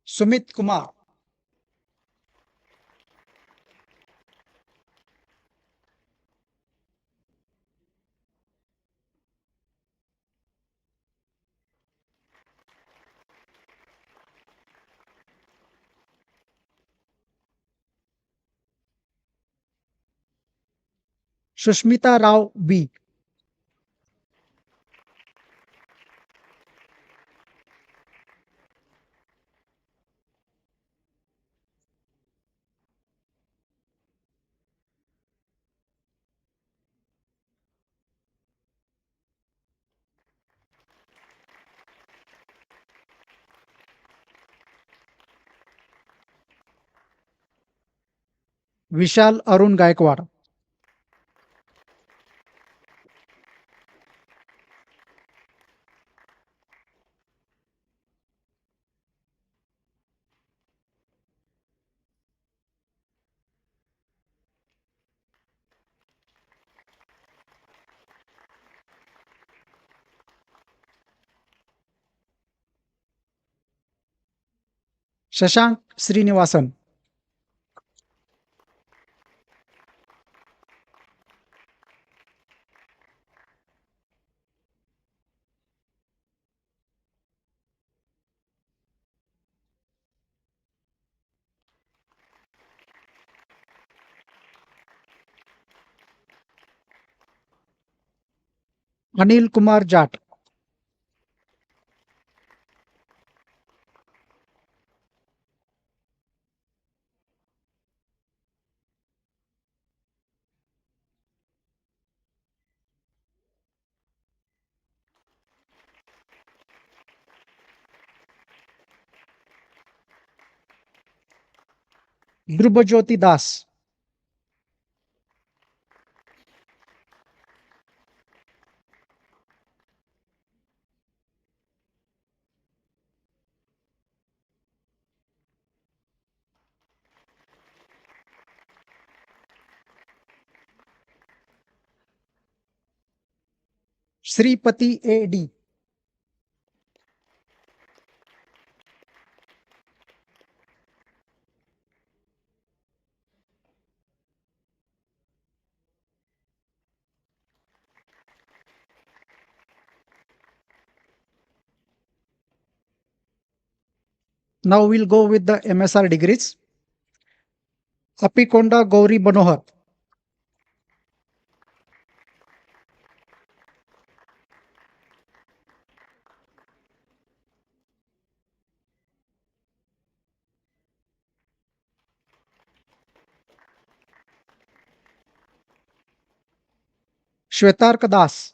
Sumit Kumar. Sushmita Rao B. Vishal Arun Gaikwad. Shashank Srinivasan. Anil Kumar Jat. Dhrubajyoti Das. Sripati A.D. Now we'll go with the MSR degrees. Apikonda Gauri Manohar. Shwetarka Das.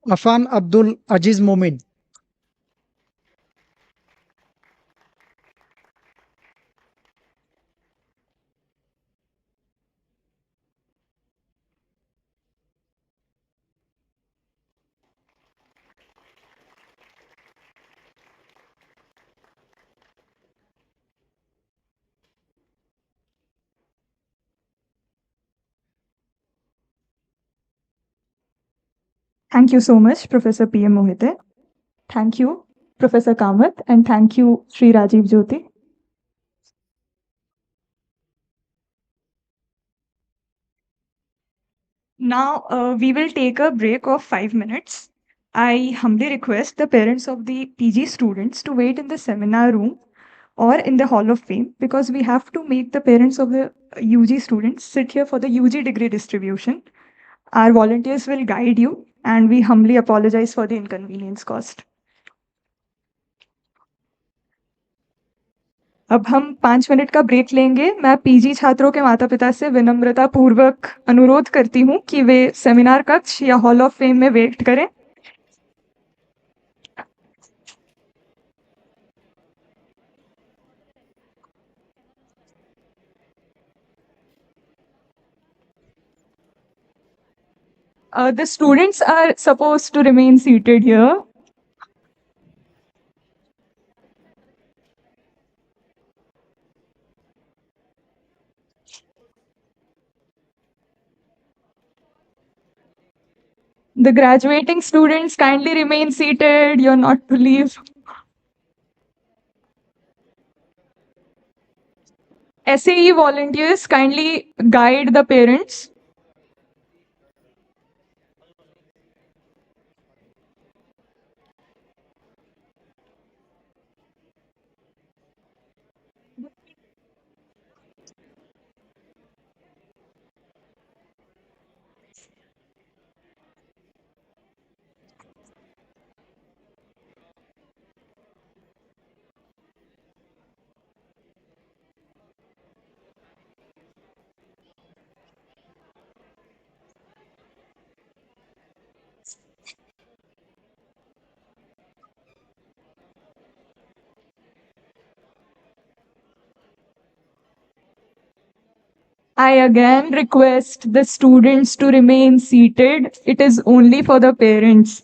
Afan Abdul Aziz Momin.
Thank you so much, Professor P.M. Mohite. Thank you, Professor Kamath, and thank you, Sri Rajiv Jyoti. Now, we will take a break of 5 minutes. I humbly request the parents of the PG students to wait in the seminar room or in the Hall of Fame because we have to make the parents of the UG students sit here for the UG degree distribution. Our volunteers will guide you, and we humbly apologize for the inconvenience caused. अब हम 5 minute का break लेंगे। मैं PG छात्रों के माता-पिता से विनम्रता पूर्वक अनुरोध करती हूँ कि वे सेमिनार कक्ष या हॉल ऑफ फेम में वेट करें। The students are supposed to remain seated here. The graduating students kindly remain seated. You're not to leave. SAE volunteers kindly guide the parents. I again request the students to remain seated. It is only for the parents.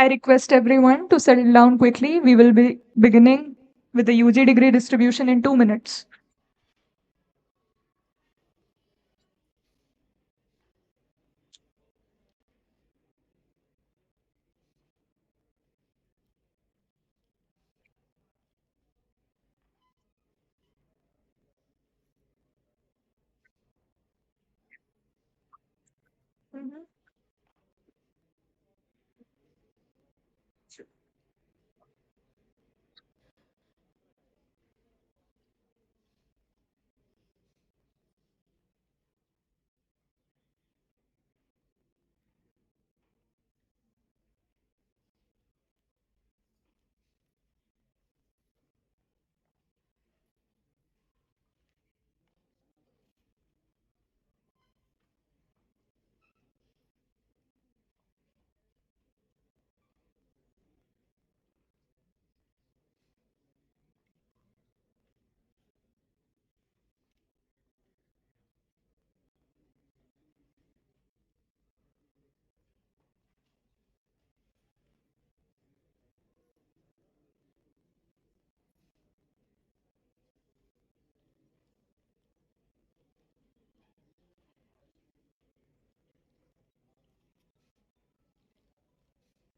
I request everyone to settle down quickly. We will be beginning with the UG degree distribution in 2 minutes. Mhm.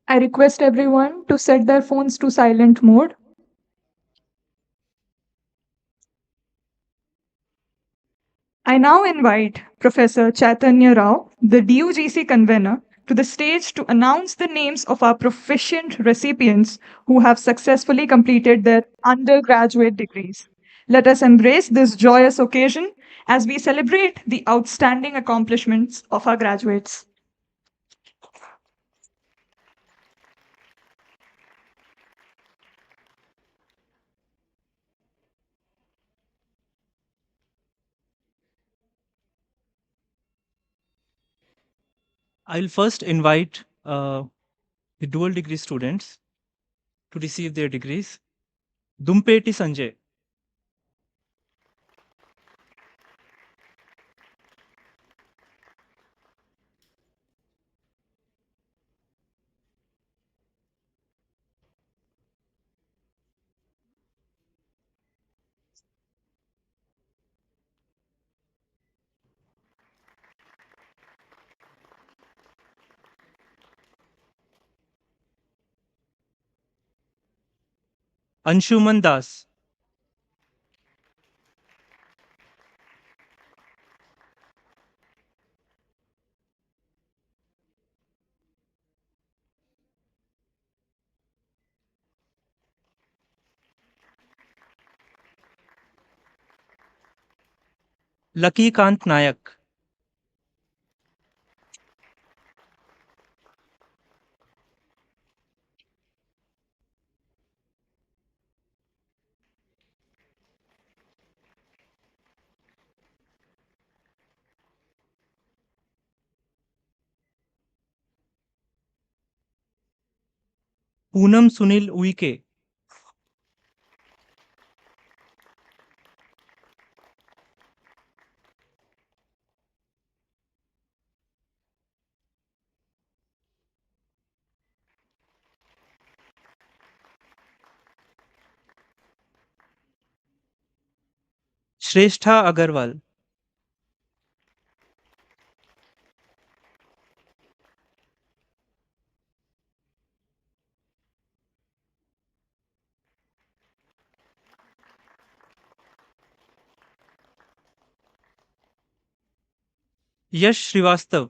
I request everyone to set their phones to silent mode. I now invite Professor Chaitanya Rao, the DUGC convener, to the stage to announce the names of our proficient recipients who have successfully completed their undergraduate degrees. Let us embrace this joyous occasion as we celebrate the outstanding accomplishments of our graduates.
I'll first invite the dual degree students to receive their degrees. Dumpeti Sanjay. Anshuman Das. Lucky Kant Nayak. Poonam Sunil Uike. Shrestha Agarwal. Yash Srivastav.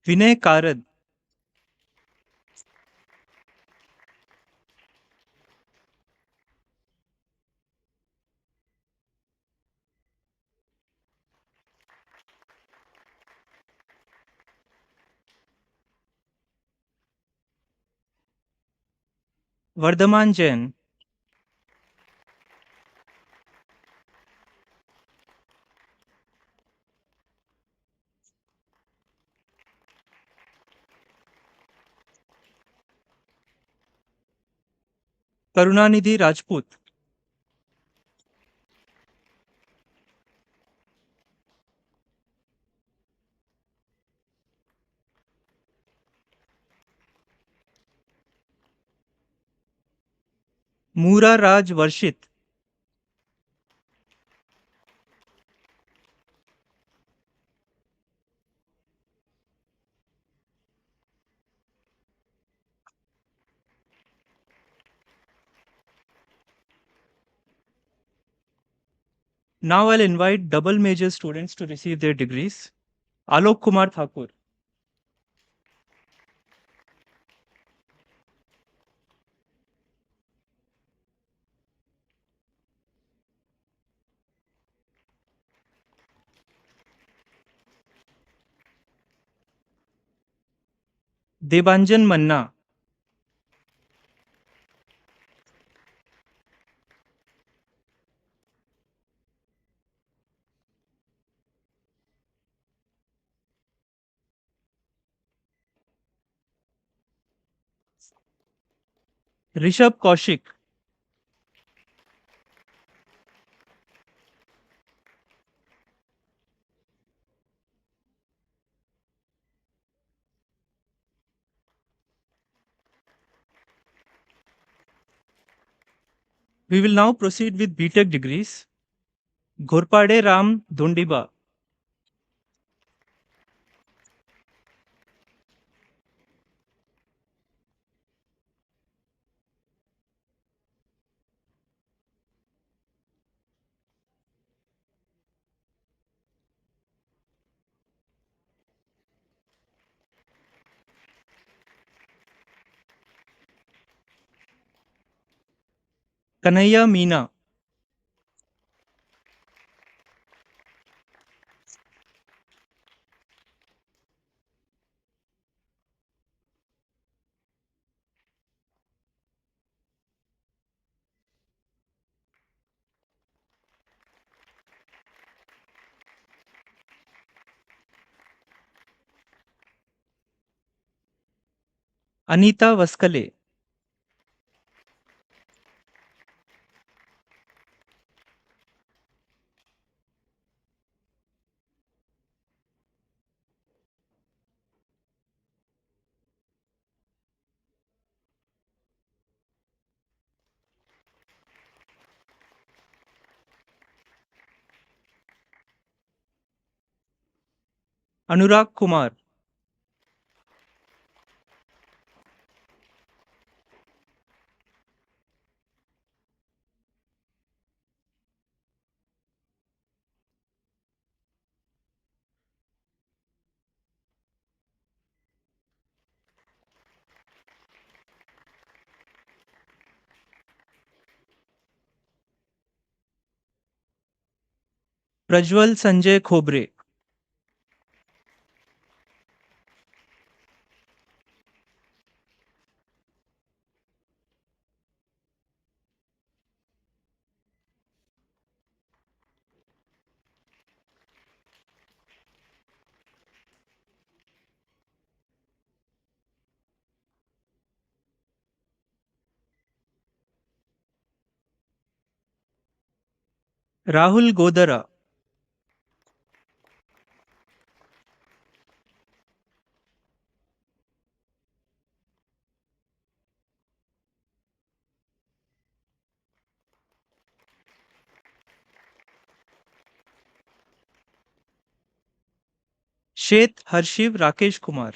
Vinay Karad. Vardhaman Jain. Karunanidhi Rajput, Mura Raj Varshit, Now I'll invite double major students to receive their degrees. Alok Kumar Thakur, Debanjan Manna, Rishabh Kaushik, We will now proceed with BTech degrees. Ghorpade Ram Dhundiba, Kanhaiya Meena, Anita Vaskale, Anurag Kumar, Prajwal Sanjay Khobre, Rahul Godara, Sheth Harshiv Rakesh Kumar,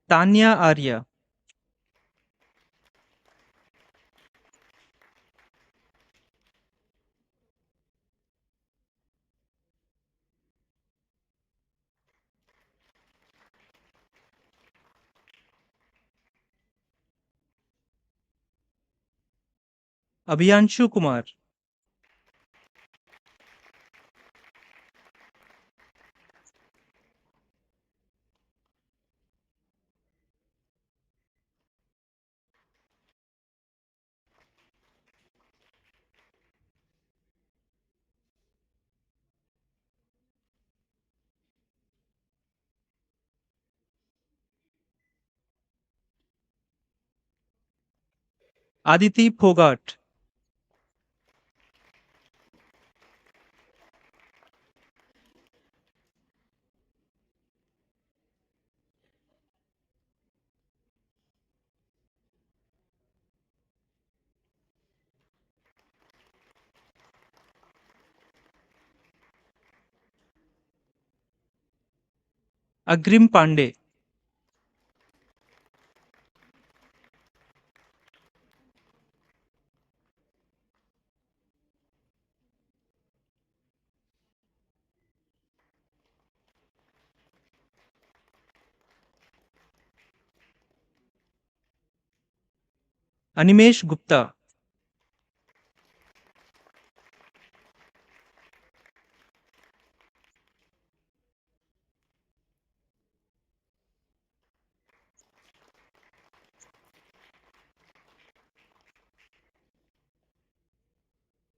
Tanya Arya, Abhiyanshu Kumar, Aditi Phogat, Agrim Pandey, Animesh Gupta,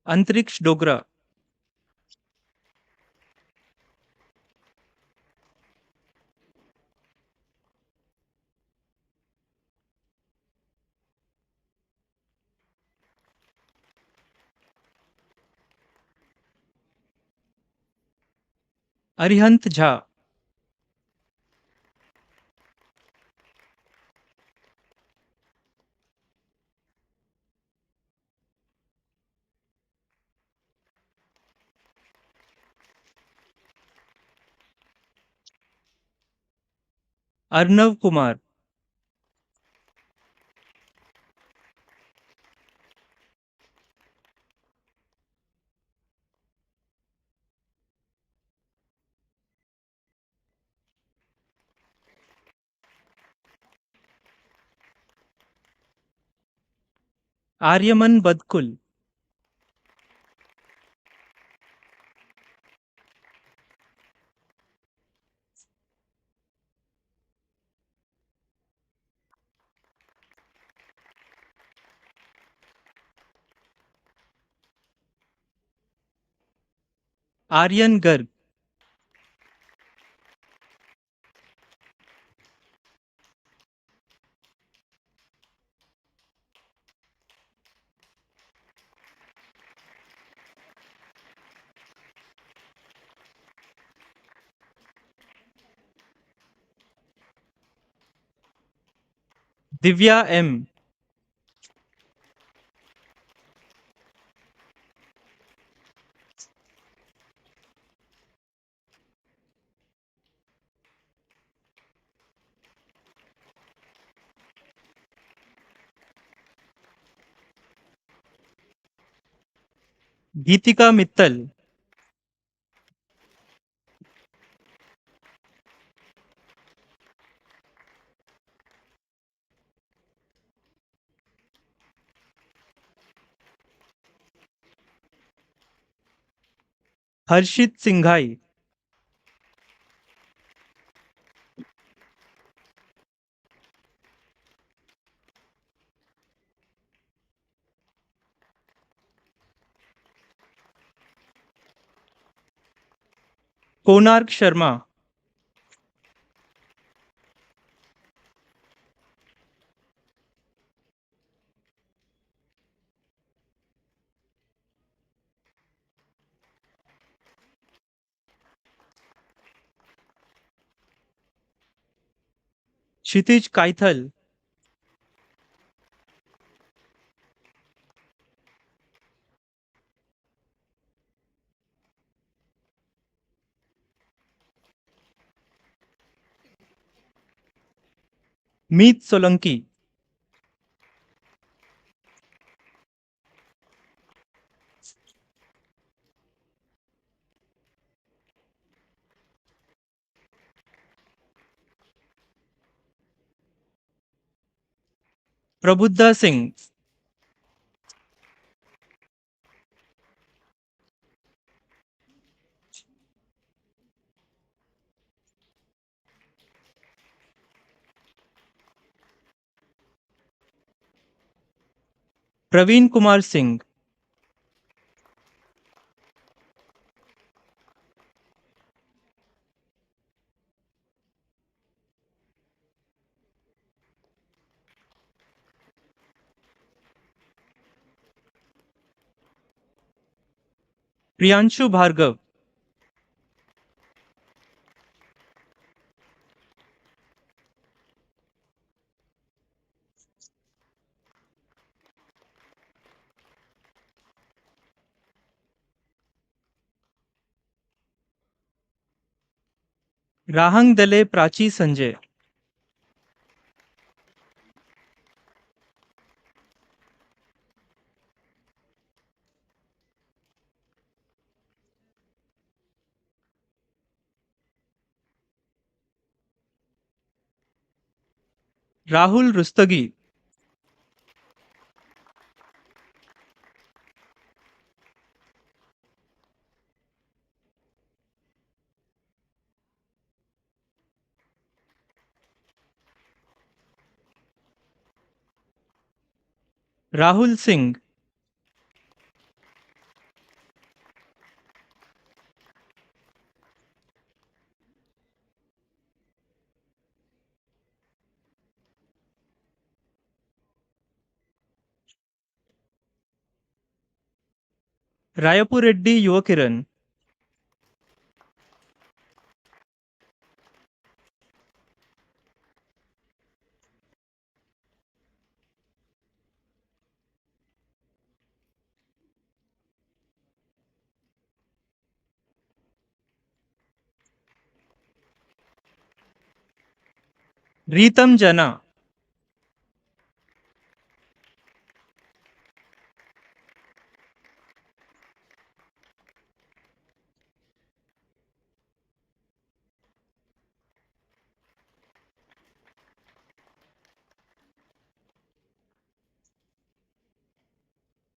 Antriksh Dogra, Arihant Jha, Arnav Kumar, Aryaman Badkul, Aryan Garg, Divya M, Geetika Mittal, Harshit Singhai, Konark Sharma, Kshitij Kaithal, Meet Solanki, Prabuddha Singh, Praveen Kumar Singh, Priyanshu Bhargav. Rahang Dale Prachi Sanjay. Rahul Rustagi. Rahul Singh. Rayapur Reddy Yuvakiran. Ritam Jana.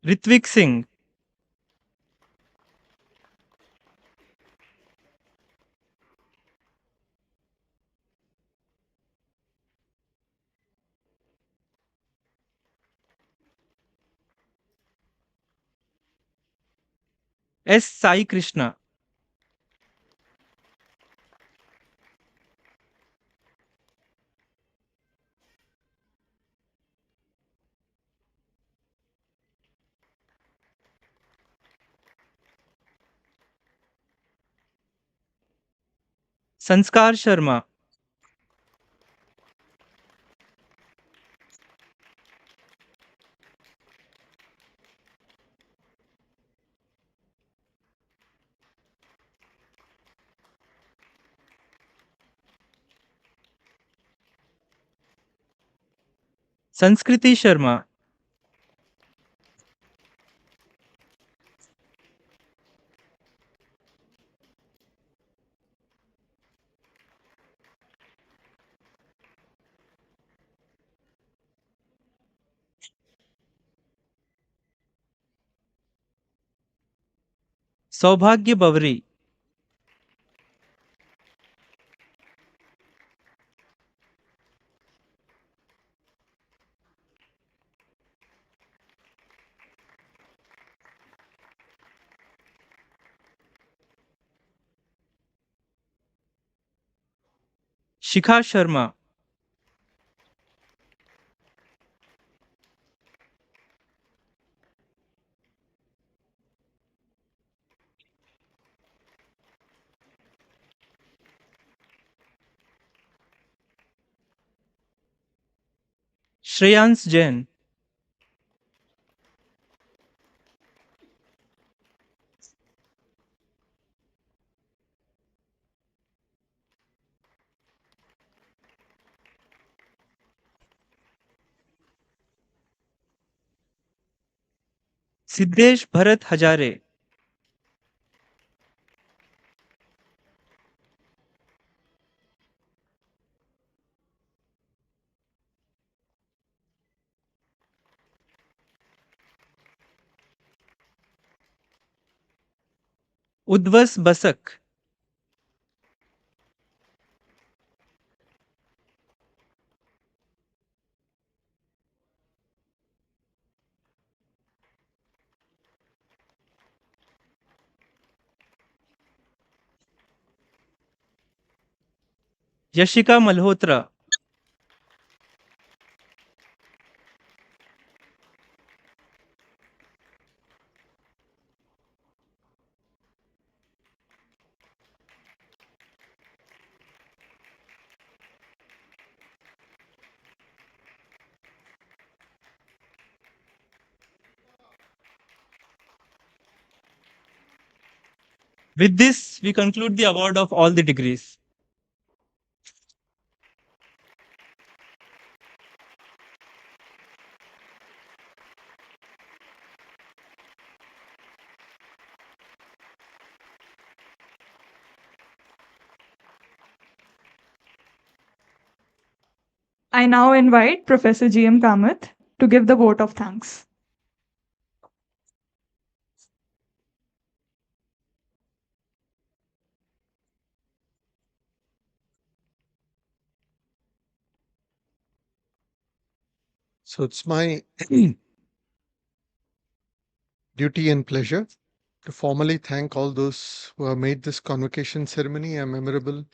Ritvik Singh. S. Sai Krishna. Sanskar Sharma. Sanskriti Sharma. Saubhagya Bavri. Shikha Sharma. Shreyans Jain. Siddesh Bharat Hazare. Udvas Basak. Yashika Malhotra. With this, we conclude the award of all the degrees.
I now invite Professor G.M. Kamath to give the vote of thanks.
So it's my duty and pleasure to formally thank all those who have made this convocation ceremony a memorable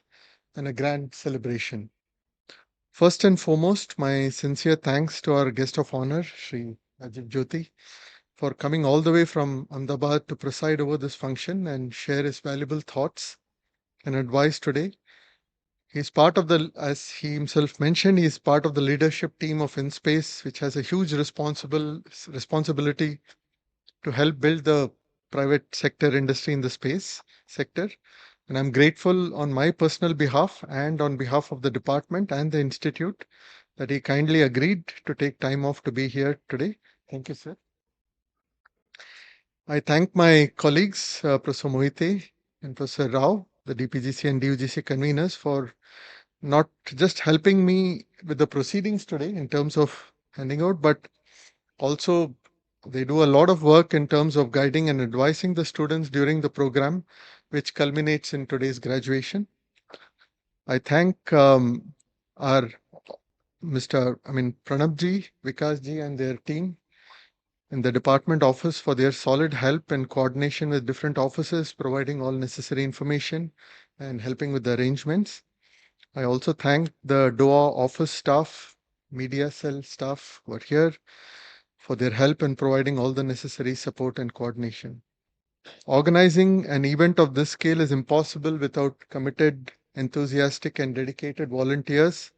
and a grand celebration. First and foremost, my sincere thanks to our guest of honor, Sri Rajiv Jyoti, for coming all the way from Ahmedabad to preside over this function and share his valuable thoughts and advice today. He's part of the, as he himself mentioned, he's part of the leadership team of InSpace, which has a huge responsibility to help build the private sector industry in the space sector. And I'm grateful on my personal behalf and on behalf of the department and the institute that he kindly agreed to take time off to be here today. Thank you, sir. I thank my colleagues, Professor Mohite and Professor Rao, the DPGC and DUGC conveners, for not just helping me with the proceedings today in terms of handing out, but also they do a lot of work in terms of guiding and advising the students during the program, which culminates in today's graduation. I thank our Pranab ji, Vikas ji, and their team in the department office for their solid help and coordination with different offices, providing all necessary information and helping with the arrangements. I also thank the DOA office staff, media cell staff who are here for their help in providing all the necessary support and coordination. Organizing an event of this scale is impossible without committed, enthusiastic, and dedicated volunteers.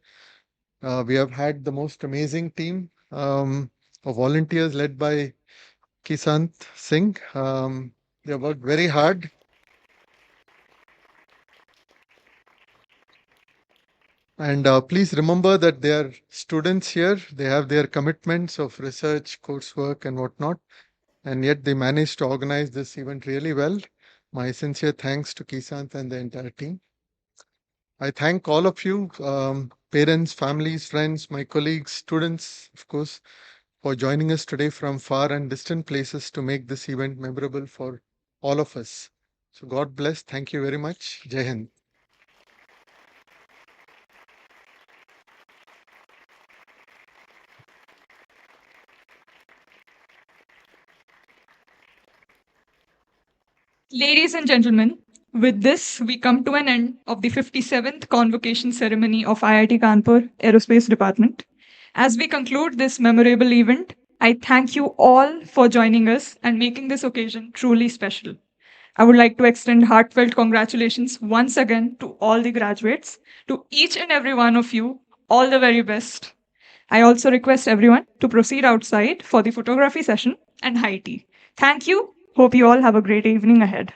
We have had the most amazing team of volunteers led by Kisant Singh. They have worked very hard. And please remember that they are students here. They have their commitments of research, coursework, and whatnot. And yet they managed to organize this event really well. My sincere thanks to Kisant and the entire team. I thank all of you, parents, families, friends, my colleagues, students, of course, for joining us today from far and distant places to make this event memorable for all of us. So God bless. Thank you very much. Jai Hind.
Ladies and gentlemen, with this, we come to an end of the 57th Convocation Ceremony of IIT Kanpur Aerospace Department. As we conclude this memorable event, I thank you all for joining us and making this occasion truly special. I would like to extend heartfelt congratulations once again to all the graduates, to each and every one of you, all the very best. I also request everyone to proceed outside for the photography session and high tea. Thank you. Hope you all have a great evening ahead.